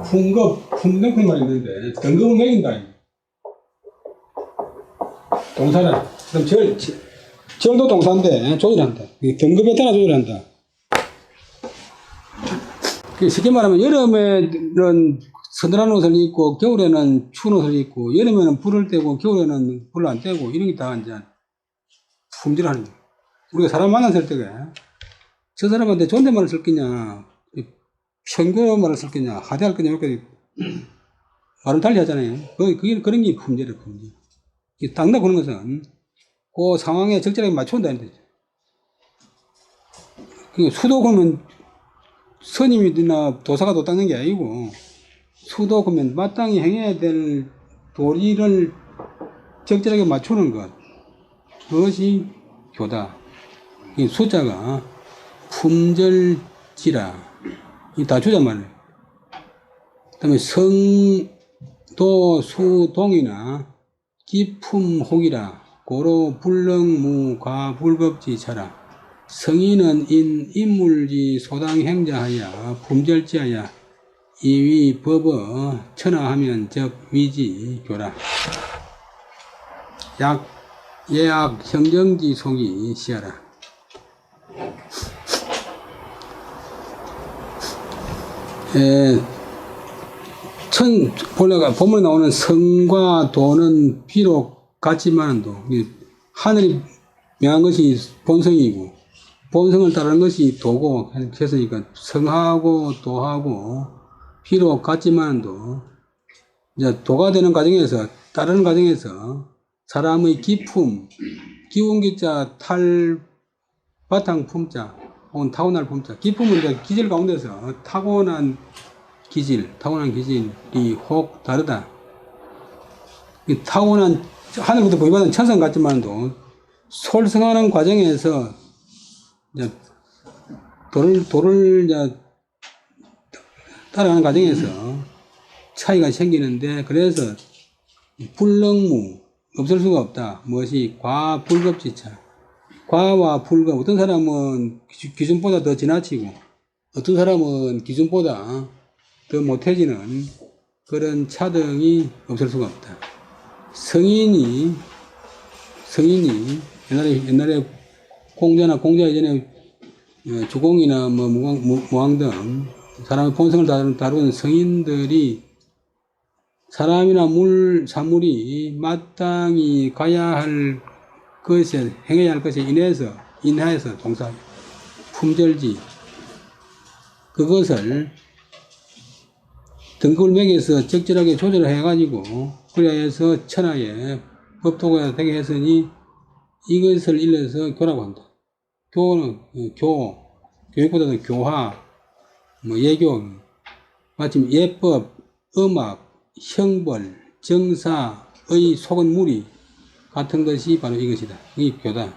품등급 말이 있는데 등급을 매긴다. 동사라. 그럼 절도 동사인데 조절한다. 등급에 따라 조절한다. 쉽게 말하면 여름에는 서늘한 옷을 입고 겨울에는 추운 옷을 입고 여름에는 불을 떼고 겨울에는 불을 안 떼고 이런 게 다 이제 품질하는 거예요. 우리가 사람 만났을 때에 저 사람한테 존댓말을 쓸 거냐, 편견말을 쓸 거냐, 하대할 거냐, 이렇게 말을 달리 하잖아요. 그런 게 품질이에요, 품질. 당당 그런 것은 그 상황에 적절하게 맞춘다는 거죠. 수도 그러면 스님이나 도사가 도 닦는 게 아니고, 수도 그러면 마땅히 행해야 될 도리를 적절하게 맞추는 것. 그것이 교다. 이 숫자가 품절지라. 이 다주자 말이에요. 그 다음에 성도 수동이나 기품혹이라. 고로 불렁무 과불급지차라. 성인은 인물지 소당행자하야 품절지하야 이위 법어 천하하면 적위지 교라. 예약 형정지 속이 시하라. 본래가 본문에 나오는 성과 도는 비록 같지만도 하늘이 명한 것이 본성이고 본성을 따르는 것이 도고 했으니까 성하고 도하고 비록 같지만도 이제 도가 되는 과정에서 따르는 과정에서 사람의 기품, 기운기자 바탕 품자 혹은 타고날 품자. 기품은 이제 기질 가운데서 타고난 기질이 혹 다르다. 이 타고난 하늘부터 보이받은 천상 같지만도 솔성하는 과정에서 이제 도를 이제 따라가는 과정에서 차이가 생기는데, 그래서 불능무 없을 수가 없다. 무엇이 과불급지차. 과와 불급. 어떤 사람은 기준보다 더 지나치고 어떤 사람은 기준보다 더 못해지는 그런 차등이 없을 수가 없다. 성인이 옛날에 공자 이전에 주공이나 무왕 등 사람의 본성을 다루는 성인들이 사람이나 사물이 마땅히 가야 할 것에, 행해야 할 것에 인하여서 종사, 품절지, 그것을 등급을 매겨서 적절하게 조절을 해가지고, 그래야 해서 천하에 법도가 되게 했으니, 이것을 일러서 교라고 한다. 교는, 교육보다도 교화, 예교, 마침 예법, 음악, 형벌, 정사의 속은 무리 같은 것이 바로 이것이다. 이 교다.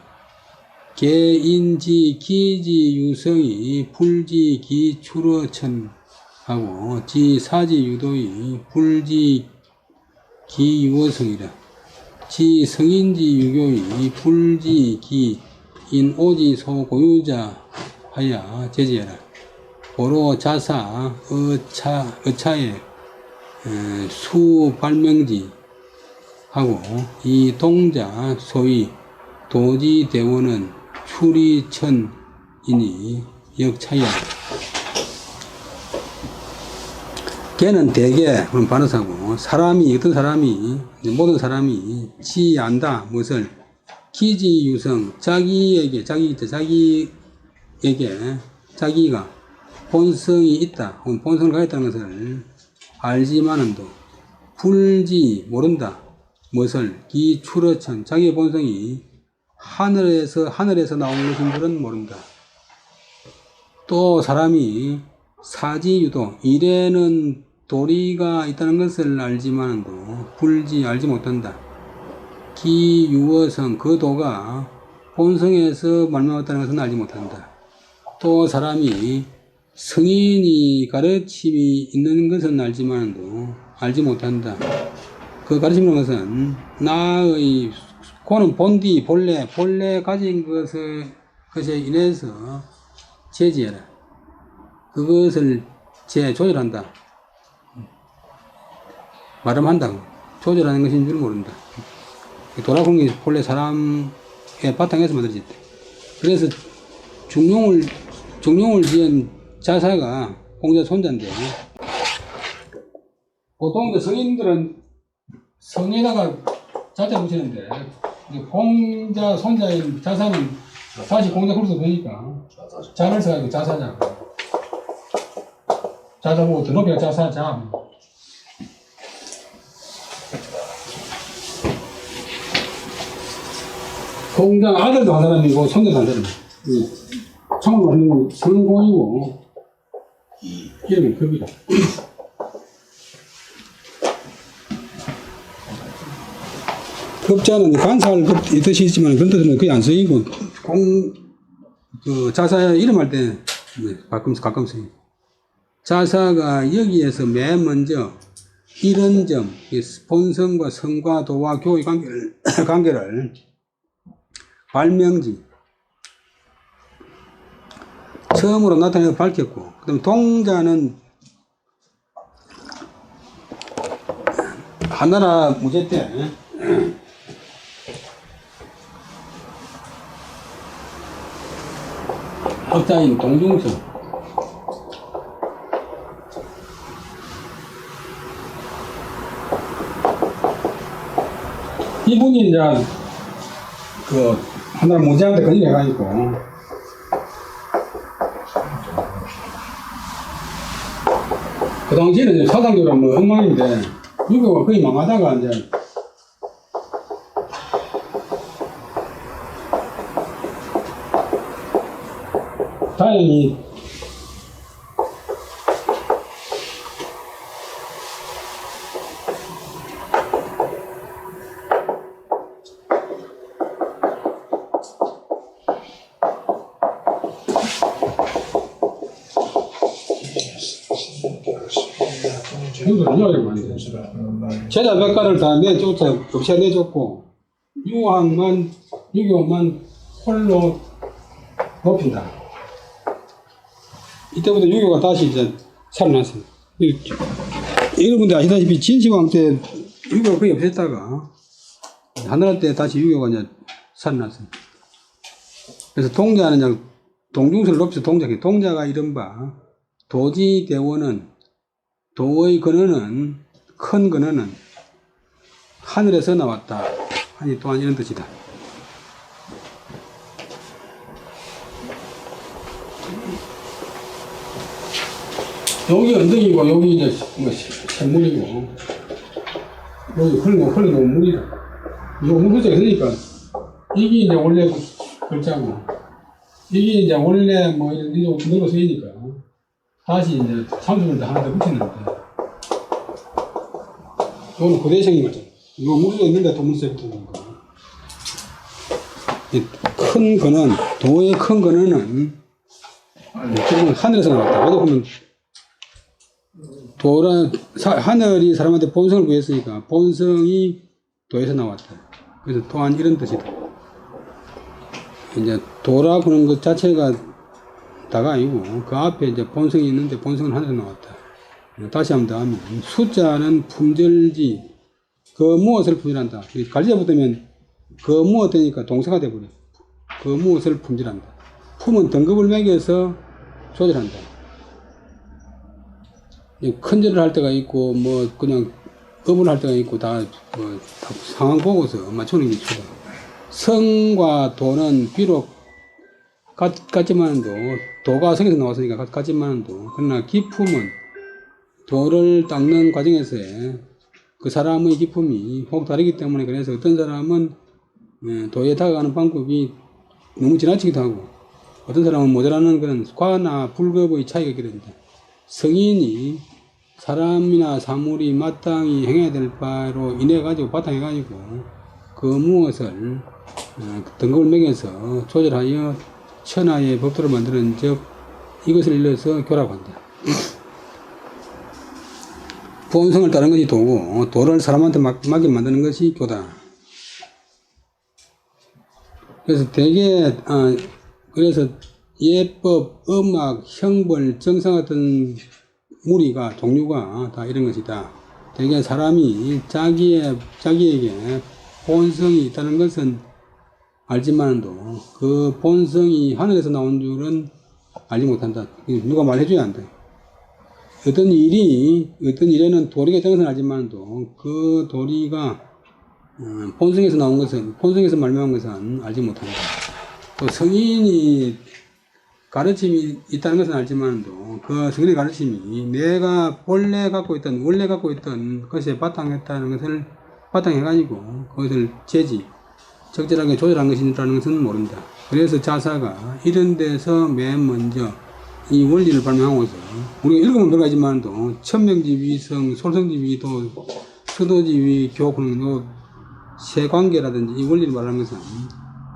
개인지 기지 유성이 불지 기추러천하고 지사지 유도이 불지 기유어성이라. 지 성인지 유교이 불지 기 인오지 소고유자 하야 제지하라. 고로 자사 어차에 수발명지 하고 이 동자 소위 도지대원은 추리천이니 역차이야. 걔는 대개 그런 반어사고, 모든 사람이 지안다 무엇을 기지유성 자기가 본성이 있다 혹은 본성을 가졌다는 것을 알지만은도 불지 모른다 무엇을 기추러천 자기의 본성이 하늘에서 나오는 것인 줄은 모른다. 또 사람이 사지유도 일에는 도리가 있다는 것을 알지만도 불지 알지 못한다. 기유어성 그 도가 본성에서 말미암았다는 것은 알지 못한다. 또 사람이 성인이 가르침이 있는 것은 알지만도 알지 못한다. 그 가르침이라는 것은 나의 고는 본래 가진 것에 인해서 제지해라. 그것을 조절한다. 말음한다. 조절하는 것인 줄 모른다. 도라공이 본래 사람의 바탕에서 만들어졌대. 그래서 중용을 지은 자사가 공자 손자인데, 보통 성인들은 성에다가 자자 붙이는데, 공자 손자인 자사는 사실 공자 그래서 보니까 자를 써가지고 자사자. 자자 보고 더 높이가 자사자. 공자 아들도 한 사람이고 손자도 한 사람이고. 처음 만든 건 성공이고 이름은 급이다. 급자는 간사할 급 뜻이 있지만 그런 뜻은 거의 안 쓰이고 그 자사 이름할 때 가끔 쓰이고 자사가 여기에서 맨 먼저 이런 점 본성과 성과 도와 교의 관계를 발명지 처음으로 나타내서 밝혔고 그 다음에 동자는 하나라 무제 때 학자인 동중서 이분이 이제 그 하나라 무제한테 건의해가지고 그 당시에는 사상적으로 뭐 엉망인데 유교가 거의 망하다가 이제 다행히 제자백가를 다 내쫓아 급시에 내줬고 유교만 홀로 높인다. 이때부터 유교가 다시 이제 살아났습니다. 여러분들 아시다시피 진시황 때 유교가 거의 없었다가 하늘날 때 다시 유교가 이제 살아났습니다. 그래서 동자는 그냥 동중서를 높여서 동자가 이른바 도지대원은 도의 근원은 큰 근원은 하늘에서 나왔다 하니 또한 이런 뜻이다. 여기 언덕이고 여기 이제 샘물이고 여기 흘러놓은 물이다. 이거 물글자가 있으니까 이게 이제 원래 글자고 이게 이제 원래 뭐 이런 글로 쓰이니까 다시 이제 참수를 하나 더 붙이는데 이거는 고대생인 거죠. 이거 물도 있는데 또 물세 붙는 거. 큰 근원, 도의 큰 근원은 지금 하늘에서 나왔다. 어디 보면 하늘이 사람한테 본성을 구했으니까 본성이 도에서 나왔다. 그래서 또한 이런 뜻이다. 이제 도라 보는 것 자체가 다가 아니고 그 앞에 이제 본성이 있는데 본성은 하늘에서 나왔다. 다시 한번 더 하면 숫자는 품절지 그 무엇을 품질한다. 갈지에 붙으면 그 무엇 되니까 동사가 돼버려. 그 무엇을 품질한다. 품은 등급을 매겨서 조절한다. 큰절을 할 때가 있고 뭐 그냥 업을 할 때가 있고 다 상황 보고서 맞추는 게 좋다. 성과 도는 비록 같지만도 도가 성에서 나왔으니까 같지만도 그러나 기품은 도를 닦는 과정에서의 그 사람의 기품이 혹 다르기 때문에 그래서 어떤 사람은 도에 다가가는 방법이 너무 지나치기도 하고 어떤 사람은 모자라는 그런 과나 불급의 차이가 있게 됩니다. 성인이 사람이나 사물이 마땅히 행해야 될 바로 인해 가지고 바탕해 가지고 그 무엇을 등급을 매겨서 조절하여 천하의 법도를 만드는 즉 이것을 일러서 교라고 한다. 본성을 따르는 것이 도고 도를 사람한테 맡게 만드는 것이 교다. 그래서 대개 그래서 예법, 음악, 형벌, 정상 같은 무리가 종류가 다 이런 것이다. 대개 사람이 자기에게 본성이 있다는 것은 알지만도 그 본성이 하늘에서 나온 줄은 알지 못한다. 누가 말해줘야 한다. 어떤 일에는 도리가 있다는 것은 알지만도 그 도리가 본성에서 나온 것은, 본성에서 말미암은 것은 알지 못한다. 또 성인이 가르침이 있다는 것은 알지만도 그 성인의 가르침이 내가 원래 갖고 있던 것에 바탕했다는 것을 바탕해가지고 그것을 적절하게 조절한 것이라는 것은 모른다. 그래서 자사가 이런 데서 맨 먼저 이 원리를 발명하고서 우리가 읽으면 들어가지만도 천명지위성, 솔성지위도, 수도지위, 교훈, 세관계라든지 이 원리를 말하는 것은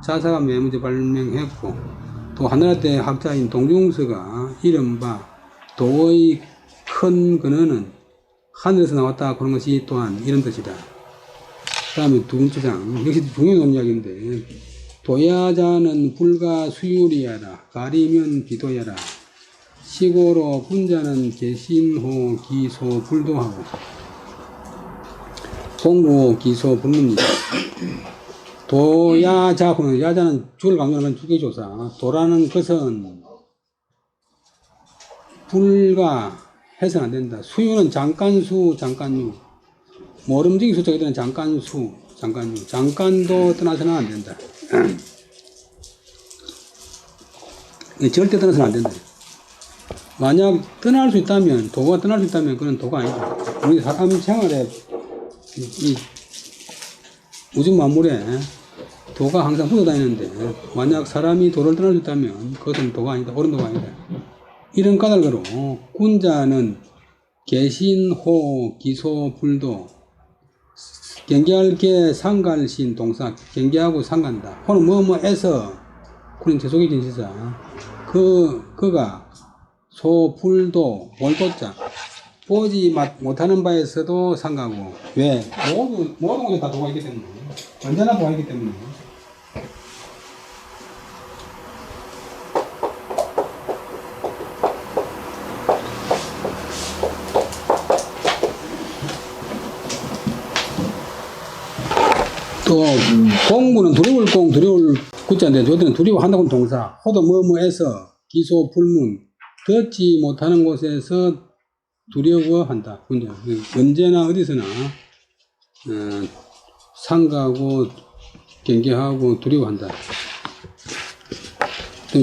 자사가 맨 먼저 발명했고 또 한나라 때 학자인 동중서가 이른바 도의 큰 근원은 하늘에서 나왔다 그런 것이 또한 이런 뜻이다. 그 다음에 두 번째 장 역시 중요한 이야기인데 도야자는 불가 수유리야라 가리면 비도야라 시고로 분자는 개신호 기소 불도하고 공구 기소 불문이다. 도야자 그러면 야자는 주를 강조하면 주기조사 도라는 것은 불가 해서는 안 된다. 수유는 잠깐수 잠깐유 모름지기 수적에 되는 잠깐수 잠깐유 잠깐도 떠나서는 안 된다. 절대 떠나서는 안 된다. 만약 떠날 수 있다면 도가 떠날 수 있다면 그건 도가 아니다. 우리 사람 생활에 이 우주 만물에 도가 항상 묻어다니는데 만약 사람이 도를 떠날 수 있다면 그것은 도가 아니다. 옳은 도가 아니다. 이런 까닭으로 군자는 개신호 기소 불도 경계할 게 상갈신 동사 경계하고 상간다. 호는 뭐뭐에서 그는 재속의 진시사 그가 소불도 몰도자 보지 못하는 바에서도 상가고 왜? 모든 것에 다 도가 있기 때문에 언제나 도가 있기 때문에 또 공부는 두려울 공 두려울 구자인데 저들은 두려워한다고는 동사 호도 뭐뭐에서 기소 불문 듣지 못하는 곳에서 두려워한다. 언제나 어디서나 상가하고 경계하고 두려워한다.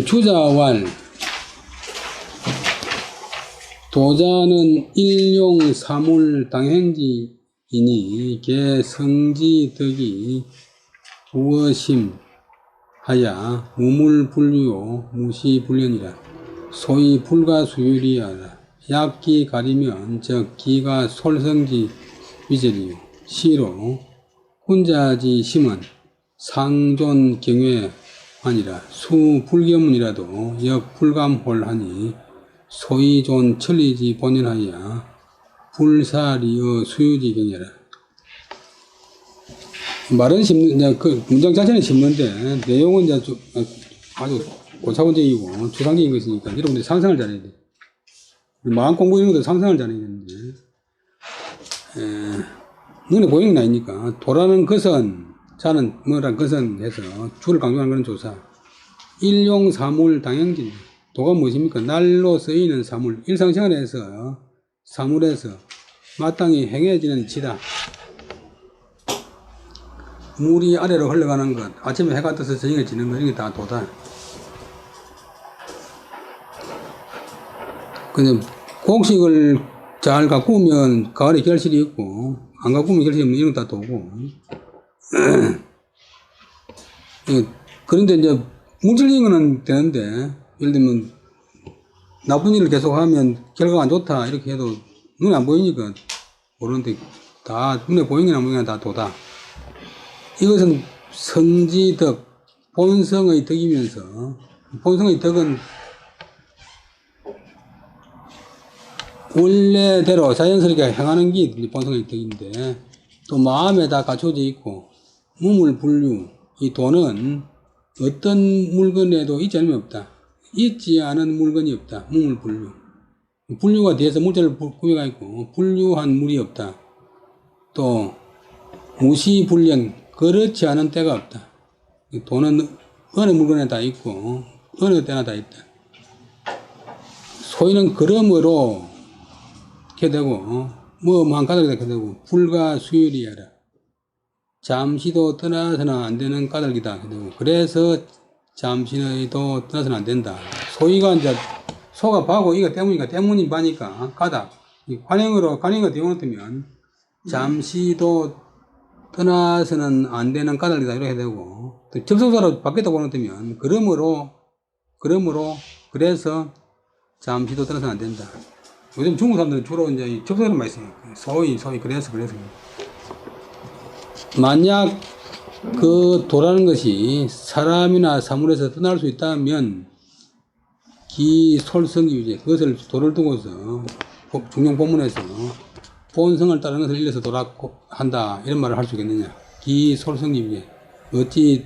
주자왈 도자는 일용 사물 당행지이니 개성지 덕이 우어심 하야 무물불류요 무시불련이라 소위 불가수율이하라. 약기 가리면 즉 기가 솔성지 위절이요 시로 혼자지 심은 상존 경외하니라. 수불교문이라도 역불감홀하니 소위 존 천리지 본연하여 불사리의 수유지 경외라. 말은 심는 그 문장 자체는 심는데 내용은 이제 아주 고차원적이고 추상적인 것이니까 여러분들이 상상을 잘해야 돼. 마음 공부 이런 것도 상상을 잘해야 되는데 눈에 보이는 게 아니니까 도라는 것은 자는 뭐란 것은 해서 주를 강조하는 것은 조사 일용 사물 당행진 도가 무엇입니까? 날로 쓰이는 사물 일상생활에서 사물에서 마땅히 행해지는 지다. 물이 아래로 흘러가는 것 아침에 해가 떠서 저녁에 지는 것 이게 다 도다. 근데 곡식을 잘 가꾸면 가을에 결실이 있고 안 가꾸면 결실이 없는 이런 거 다 도고 그런데 이제 물질적인 거는 되는데 예를 들면 나쁜 일을 계속하면 결과가 안 좋다 이렇게 해도 눈에 안 보이니까 모르는데 다 눈에 보이긴 안 보이긴 다 도다. 이것은 성지덕 본성의 덕이면서 본성의 덕은 원래대로 자연스럽게 행하는 게 본성의 덕인데 또 마음에 다 갖춰져 있고 무물불류 이 도는 어떤 물건에도 있지 않으면 없다. 있지 않은 물건이 없다. 무물불류 불류가 뒤에서 물자를 구비가 있고 불류한 물이 없다. 또 무시불련 그렇지 않은 때가 없다. 도는 어느 물건에 다 있고 어느 때나 다 있다. 소위는 그러므로 이렇게 되고 뭐한 까닭이 이렇게 되고 불가수율이야라. 잠시도 떠나서는 안 되는 까닭이다. 그래서 잠시도 떠나서는 안 된다. 소위가 이제 소가 바고 이가 때문이니까 때문이 바니까 가다. 관행으로 되어놓으면 잠시도 떠나서는 안 되는 까닭이다 이렇게 되고, 또 접속사로 바뀌었다고 보놓으면 그래서 잠시도 떠나서는 안 된다. 요즘 중국 사람들은 주로 이제 접속사를 많이 써요. 소위 그래서 만약 그 도라는 것이 사람이나 사물에서 떠날 수 있다면 기솔성유제, 그것을 도를 두고서 중용 본문에서 본성을 따르는 것을 일러서 도라고 한다 이런 말을 할 수 있겠느냐. 기솔성유제, 어찌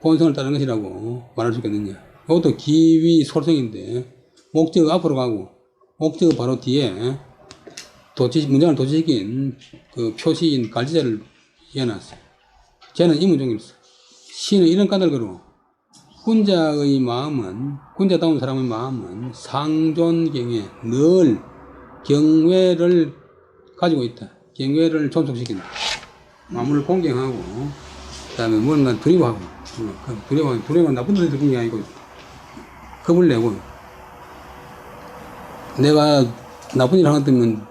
본성을 따르는 것이라고 말할 수 있겠느냐. 이것도 기위솔성인데 목적 앞으로 가고 목적 바로 뒤에 문장을 도지시킨 그 표시인 갈지자를 이어놨어요. 쟤는 이 문장이었어. 시는 이런 까닭으로 군자다운 사람의 마음은 상존경에 늘 경외를 가지고 있다. 경외를 존속시킨다. 마음을 공경하고, 그 다음에 뭔가 두려워하고, 두려워는 나쁜 뜻에서 그런 게 아니고, 겁을 내고, 내가 나쁜 일을 하면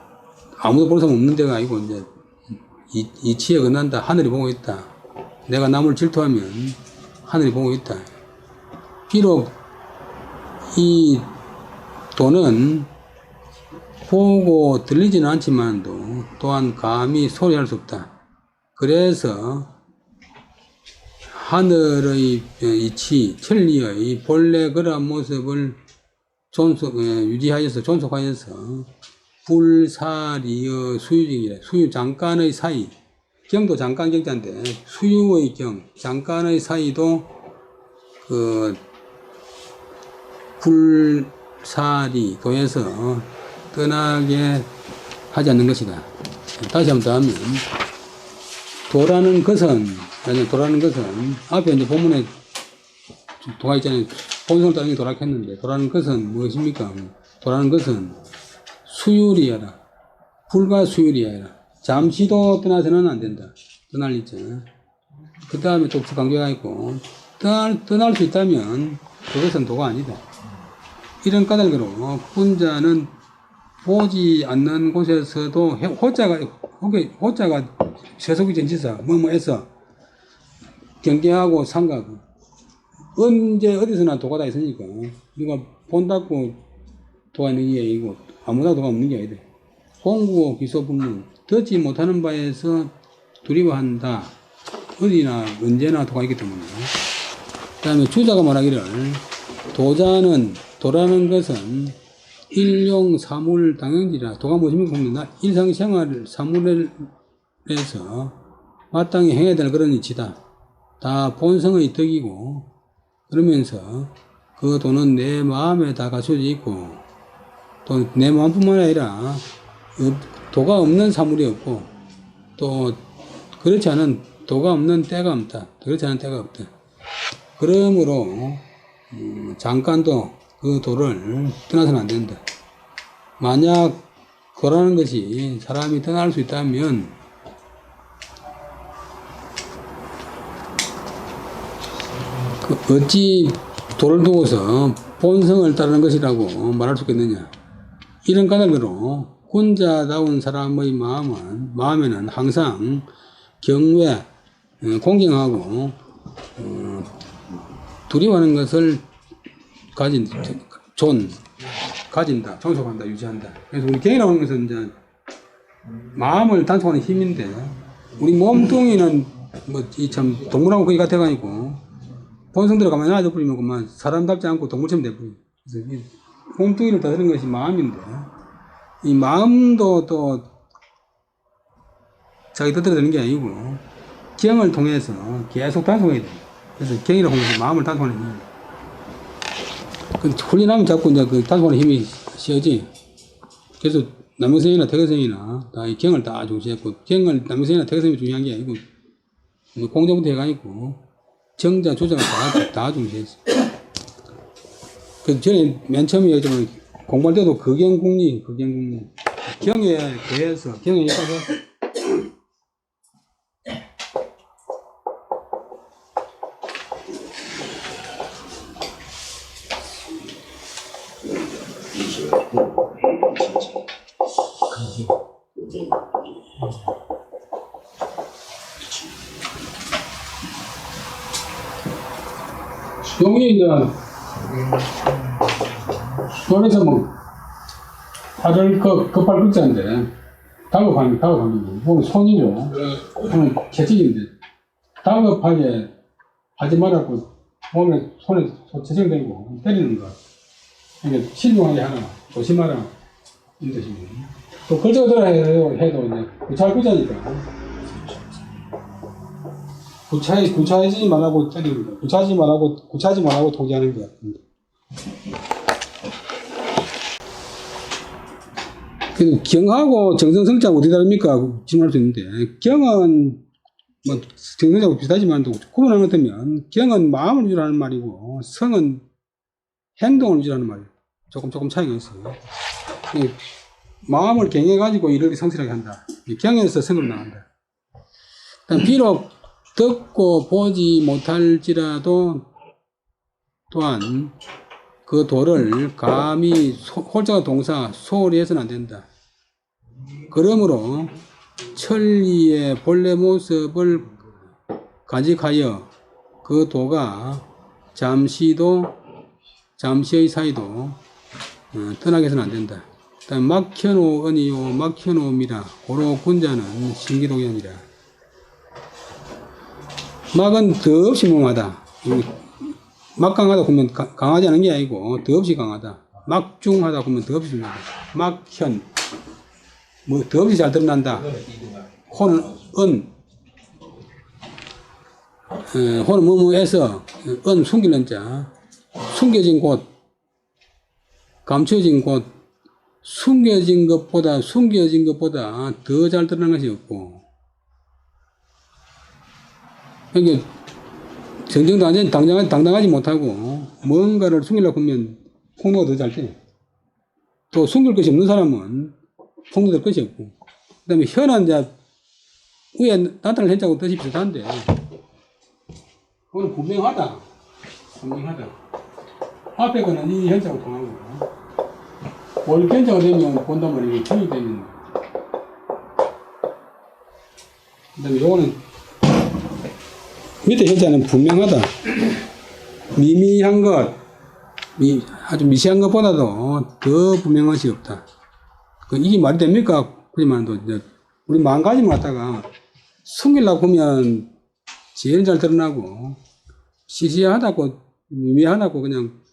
아무도 볼 사람 없는 데가 아니고, 이제, 이치에 끝난다. 하늘이 보고 있다. 내가 남을 질투하면 하늘이 보고 있다. 비록 이 도는 보고 들리지는 않지만도 또한 감히 소리할 수 없다. 그래서 하늘의 이치, 천리의 본래 그러한 모습을 유지하여서 존속하여서 불사리의 수유직이래. 수유 잠깐의 사이, 경도 잠깐 경자인데 수유의 경, 잠깐의 사이도 그 불사리 도에서 떠나게 하지 않는 것이다. 다시 한번 더 하면 도라는 것은 앞에 이제 본문에 도가 있잖아요. 본성을 따르는 게 도락했는데 도라는 것은 무엇입니까? 도라는 것은 수율이야라. 불과 수율이야라. 잠시도 떠나서는 안 된다. 떠날 있잖아. 그 다음에 또 강조가 있고 떠날 수 있다면 그것은 도가 아니다. 이런 까닭으로 혼자는 보지 않는 곳에서도 호자가 세속이 전치사 뭐뭐해서 경계하고 상가하고 언제 어디서나 도가 다 있으니까 누가 본다고 도가 있는 게 아니고 아무나 도가 없는 게 아니다. 공구 기소분문 듣지 못하는 바에서 두려워한다. 어디나 언제나 도가 있기 때문에. 그 다음에 주자가 말하기를 도라는 것은 일용 사물 당연지라. 도가 무엇입니까? 보면 일상생활 사물에서 마땅히 행해야 될 그런 이치다. 다 본성의 덕이고 그러면서 그 도는 내 마음에 다 갖춰져 있고 또 내 마음뿐만 아니라 도가 없는 사물이 없고 또 그렇지 않은 도가 없는 때가 없다. 그렇지 않은 때가 없다. 그러므로 잠깐도 그 도를 떠나서는 안 된다. 만약 도라는 것이 사람이 떠날 수 있다면 어찌 도를 두고서 본성을 따르는 것이라고 말할 수 있겠느냐. 이런 까닭으로 군자다운 사람의 마음에는 항상 경외, 공경하고 두려워하는 것을 가진다, 존속한다, 유지한다. 그래서 우리 경이라고 하는 것은 이제 마음을 단속하는 힘인데, 우리 몸뚱이는 참 동물하고 거의 같아가지고 본성대로 가만히 놔둬버리면 그만 사람답지 않고 동물처럼 돼버려. 그래서 이 몸뚱이를 다스리는 것이 마음인데, 이 마음도 또 자기 뜻대로 되는 게 아니고 경을 통해서 계속 단속해야 돼. 그래서 경이라고 하는 것이 마음을 단속하는 힘입니다. 훈련하면 자꾸 이제 그 단속하는 힘이 쉬어지. 그래서 남영생이나 태거생이나 다 이 경을 다 중시했고, 남영생이나 태거생이 중요한 게 아니고, 공자부터 해가지고, 정자, 주자가 다 중시했어. 그래서 전에 맨 처음에 얘기했지만, 공부할 때도 극경궁리. 경에 대해서, 경에 있어서, 용이 이제 손에서 뭐 팔을 급할 글자인데 다급하니 보면 손이죠. 오늘 채찍인데 다급하게 하지 말라고 몸에 손에 채찍대고 때리는 거. 이게 신중하게 하라, 조심하라 이 뜻입니다. 또 글자가 들어야 해도 이제 구차할 글자니까 구차하지 말라고 때리는 거. 구차하지 말라고 통제하는 것 같습니다. 경하고 정성성자하고 어디 다릅니까? 질문할 수 있는데, 경은 뭐 정성자하고 비슷하지만 또 구분하는 것 같으면 경은 마음을 위주하는 말이고 성은 행동을 위주하는 말이에요. 조금 차이가 있어요. 마음을 경해가지고 일을 성실하게 한다. 경에서 성으로 나간다. 비록 듣고 보지 못할지라도 또한 그 도를 감히 홀자가 동사 소홀히 해서는 안 된다. 그러므로 천리의 본래 모습을 간직하여 그 도가 잠시의 사이도 떠나게 해서는 안 된다. 막혀놓으니요 막혀놓음이라 고로 군자는 신기독이니라. 막은 더없이 멍하다. 막강하다 보면 강하지 않은 게 아니고 더없이 강하다. 막중하다 보면 더없이 멍하다. 막현 뭐 더없이 잘 드러난다. 호는 호는 뭐뭐에서 숨기는 자, 숨겨진 곳, 감춰진 곳, 숨겨진 것보다 더 잘 드러나는 것이 없고, 이게 당당하지 못하고 뭔가를 숨기려고 하면 폭로가 더 잘 돼. 또 숨길 것이 없는 사람은 폭로될 것이 없고, 그 다음에 현한 자 위에 나타날 현자하고 뜻이 비슷한데 그거는 분명하다. 앞에 거는 이 현자하고 통하고 올 현자가 되면 본다면 이게 형이 되는 거야. 그 다음에 요거는 밑에 현자는 분명하다. 미미한 것, 아주 미세한 것보다도 더 분명한 것이 없다. 이게 말이 됩니까? 그지만도 이제 우리 마음가짐을 갖다가 숨기려고 하면 제일 잘 드러나고, 시시하다고, 미미하다고 그냥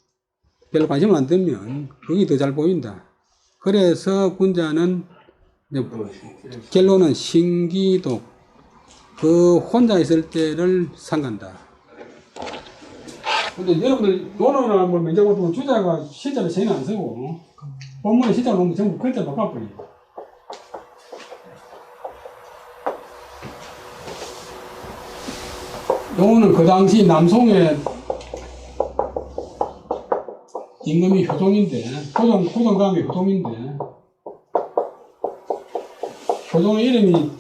별로 관심을 안 들면 그게 더 잘 보인다. 그래서 군자는 결론은 신기독, 그 혼자 있을 때를 상간다. 근데 여러분들 논어를 한번 men적을 보면 주자가 시자를 전혀 안 쓰고 본문에 시자를 놓으면 전부 글자 바꿔버려요. 요거는 그 당시 남송의 임금이 효종인데, 효종감이 효종인데, 효종의 이름이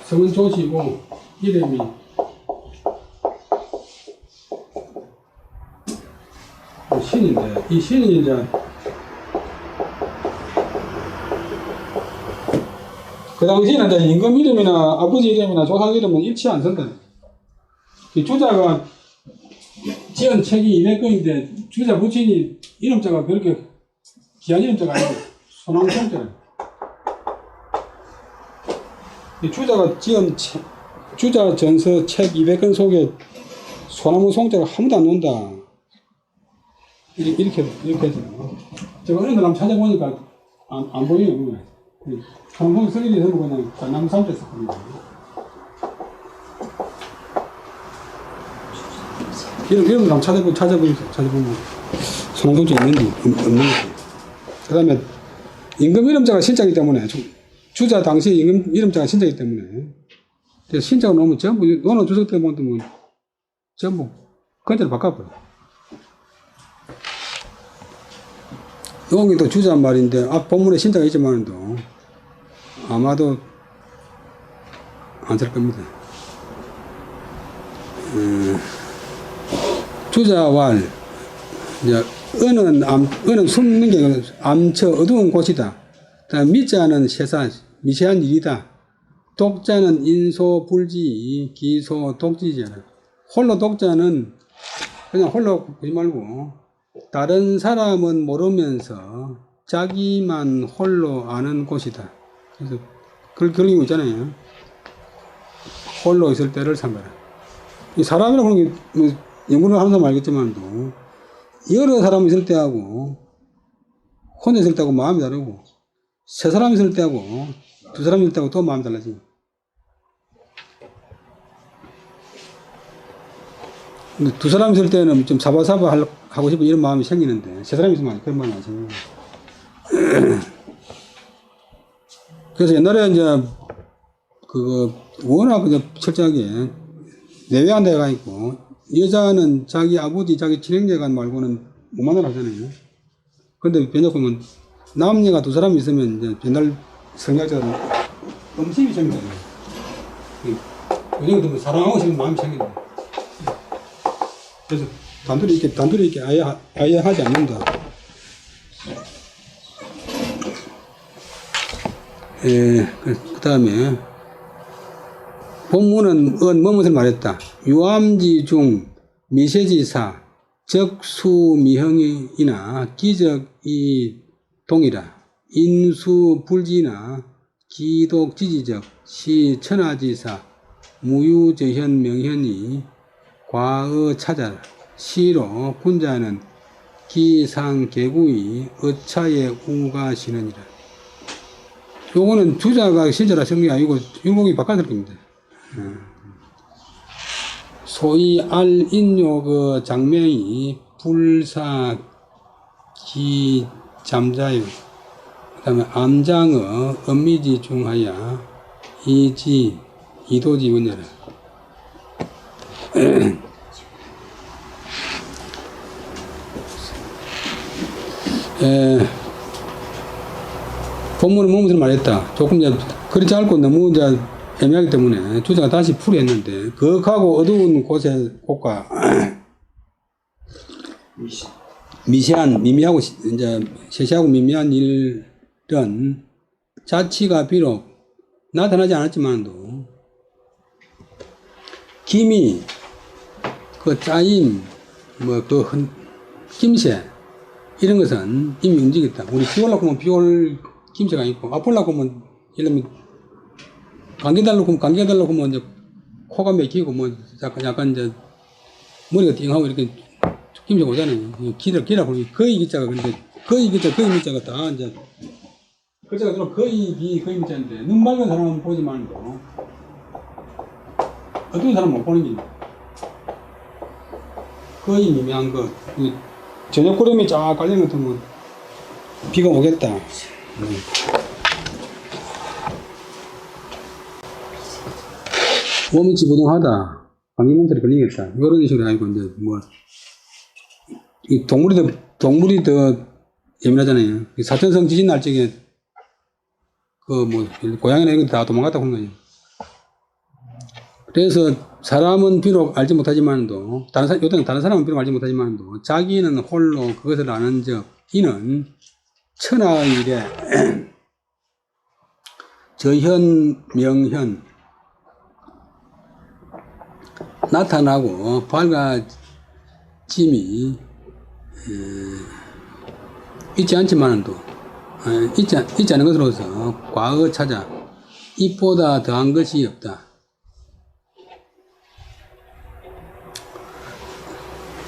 성은 조시고, 이름이 신인데, 이 신이 이제, 그 당시에는 이제 임금 이름이나 아버지 이름이나 조상 이름은 일치 안 쓴다. 이 주자가 지은 책이 200권인데 주자 부친이 이름자가 그렇게 귀한 이름자가 아니고 소나무송자예요. 이 주자가 지은 주자 전서 책 200권 속에 소나무송자가 아무도 안 논다. 이렇게 해서 제가 어느 날 한번 찾아보니까 안 보여요. 소나무송 쓰기를 해서 그냥 나무 삼자 썼거든요. 이런 거 한번 찾아보면 소나무송자 있는지 없는지. 그 다음에 임금 이름자가 신자이기 때문에 주자 당시 임금 이름자가 신자이기 때문에 신자가 놓으면 전부 논어 주석 때 보면 전부 건자를 바꿔버려. 여기 또 주자 말인데 앞 본문에 신자가 있지만도 아마도 안 쓸 겁니다. 주자왈, 이제 은은 숨는 게 암처 어두운 곳이다. 다음 미자는 세사 미세한 일이다. 독자는 인소불지 기소 독지잖아. 홀로 독자는 그냥 홀로 보지 말고 다른 사람은 모르면서 자기만 홀로 아는 곳이다. 그래서 그걸 결론이 있잖아요. 홀로 있을 때를 삼가라. 이 사람이라고 하는 게 뭐 연구를 하는 사람 알겠지만도 여러 사람 있을 때하고 혼자 있을 때하고 마음이 다르고 세 사람 있을 때하고 두 사람 있을 때하고 또 마음이 달라지. 근데 두 사람 있을 때는 좀 사바사바 하고 싶은 이런 마음이 생기는데 세 사람 있으면 그런 마음이 안 생겨요. 그래서 옛날에 이제 그거 워낙 그냥 철저하게 내외한 데가 있고 여자는 자기 아버지 자기 친형제간 말고는 못 만나라 하잖아요. 근데 변호사는 남녀가 두 사람 있으면 이제 옛날 성경자들은 음식이 생겨요. 요즘은 사랑하고 싶은 마음이 생긴다. 그래서 단둘이 이렇게 아예 하지 않는다. 그 다음에 본문은 뭐뭇을 말했다. 유암지 중 미세지사 적수미형이나 기적이 동이라. 인수불지나 기독지지적 시천하지사 무유저현 명현이 과의 찾아라. 시로 군자는 기상개구이 어차의 우가시느니라. 요거는 주자가 신자라 성경이 아니고 율곡이 바깥을 겁니다. 소위 알인요 그 장명이 불사기잠자요. 그 다음에 암장의 엄미지 중하야 이지 이도지 원녀라. 본문은 무엇을 말했다. 조금 이제 그렇지 않고 너무 이제 애매하기 때문에 주자가 다시 풀이했는데 거하고 어두운 곳과 미미하고 이제 세세하고 미미한 일은 자치가 비록 나타나지 않았지만도 기미 그 짜임 그 김새 이런 것은 이미 움직였다. 우리 비 올라고 하면 비올 김새가 있고 아플라고 하면 예를 들면 감기 달라고 하면 이제 코가 막히고 뭐 약간 이제 머리가 띵하고 이렇게 김새가 오잖아요. 기라고 하면 거의 기자가 근데 거의 미자가 다 이제 글자가 들어 거의 미자인데 눈 맑은 사람은 보지만 어떤 사람은 못 보는 게 거의 미미한 거. 저녁 구름이 쫙 깔리는 것 같으면 비가 오겠다. 몸이 지부동하다. 감기몸살이 걸리겠다. 이런 식으로 아니고 이제 동물이 더 예민하잖아요. 사천성 지진 날 적에 고양이나 이런 거 다 도망갔다고 하는 거예요. 그래서 사람은 비록 알지 못하지만도 요새는 다른 사람은 비록 알지 못하지만도 자기는 홀로 그것을 아는 적 이는 천하의 일에 저현 명현 나타나고 밝아짐이 있지 않지만도 있지 않은 것으로서 과거 찾아 이보다 더한 것이 없다.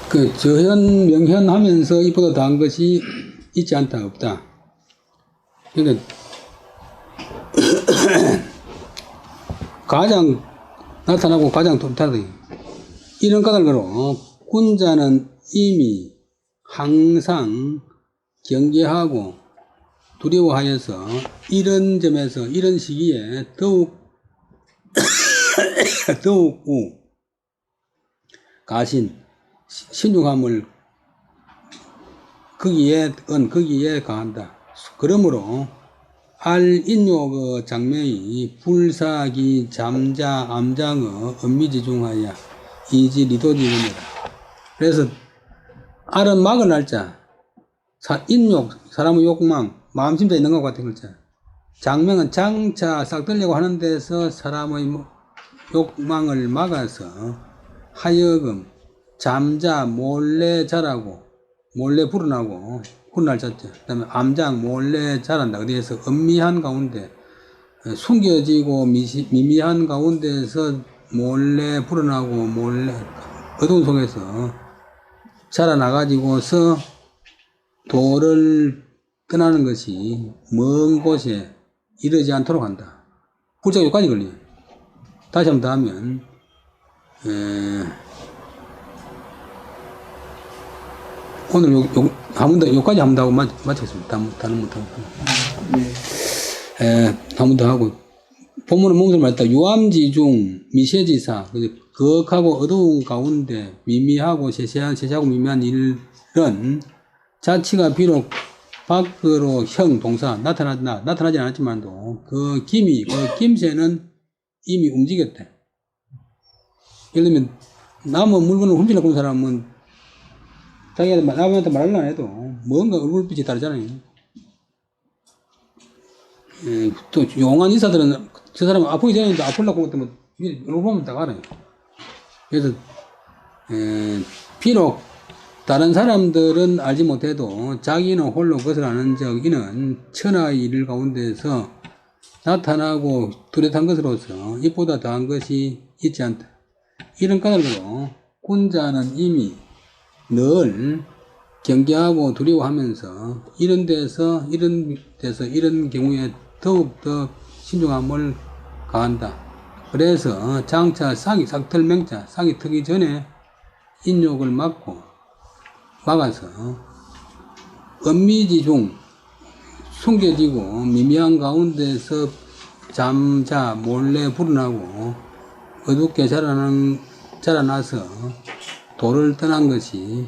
그 저현 명현 하면서 이보다 더한 것이 있지 않다 없다. 그러니까 가장 나타나고 가장 돕다다. 이런 까닭으로 군자는 이미 항상 경계하고 두려워하여서 이런 점에서 이런 시기에 더욱 가신 신중함을 거기에 가한다. 그러므로 알인요 장명이 불사기 잠자 암장의 엄미지중하야 이지 리도지문이라. 그래서 알은 막을 날자 인욕, 사람의 욕망, 마음심자 있는 것 같은 글자. 장명은 장차 싹 들려고 하는 데서 사람의 욕망을 막아서 하여금 잠자 몰래 자라고 몰래 불어나고 훗날 잤죠. 그 다음에 암장 몰래 자란다. 어디에서 은미한 가운데 숨겨지고 미미한 가운데서 몰래 불어나고 몰래 어두운 속에서 자라나가지고서 도를 떠나는 것이 먼 곳에 이르지 않도록 한다. 굴자가 여기까지 걸려요. 다시 한번 더 하면 오늘 한 번 더 여기까지 한 번 더 하고 마치겠습니다. 다른 못하고 한 번 더 하고 본문은 뭔가 말했다. 유암지중 미세지사 거하고 어두운 가운데 미미하고 세세하고 미미한 일은 자치가 비록 밖으로 형 동사 나타나지 않았지만도 그 김새는 이미 움직였대. 예를 들면 남의 물건을 훔치려고 온 사람은 남한테 말을 안 해도 뭔가 얼굴빛이 다르잖아요. 또 용한 인사들은 저 사람은 아프기 전에 아플라고 할 때면 얼굴 보면 딱 알아요. 그래서 비록 다른 사람들은 알지 못해도 자기는 홀로 그것을 아는 적 이는 천하의 일 가운데서 나타나고 뚜렷한 것으로서 이보다 더한 것이 있지 않다. 이런 까닭으로 군자는 이미 늘 경계하고 두려워하면서 이런 경우에 더욱더 신중함을 가한다. 그래서 장차 싹이 트기 전에 인욕을 막아서 은미지중 숨겨지고 미미한 가운데서 잠자 몰래 불어나고 어둡게 자라나서 도를 떠난 것이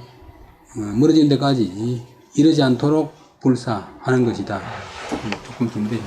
멀어진 데까지 이르지 않도록 불사하는 것이다. 조금 긴데.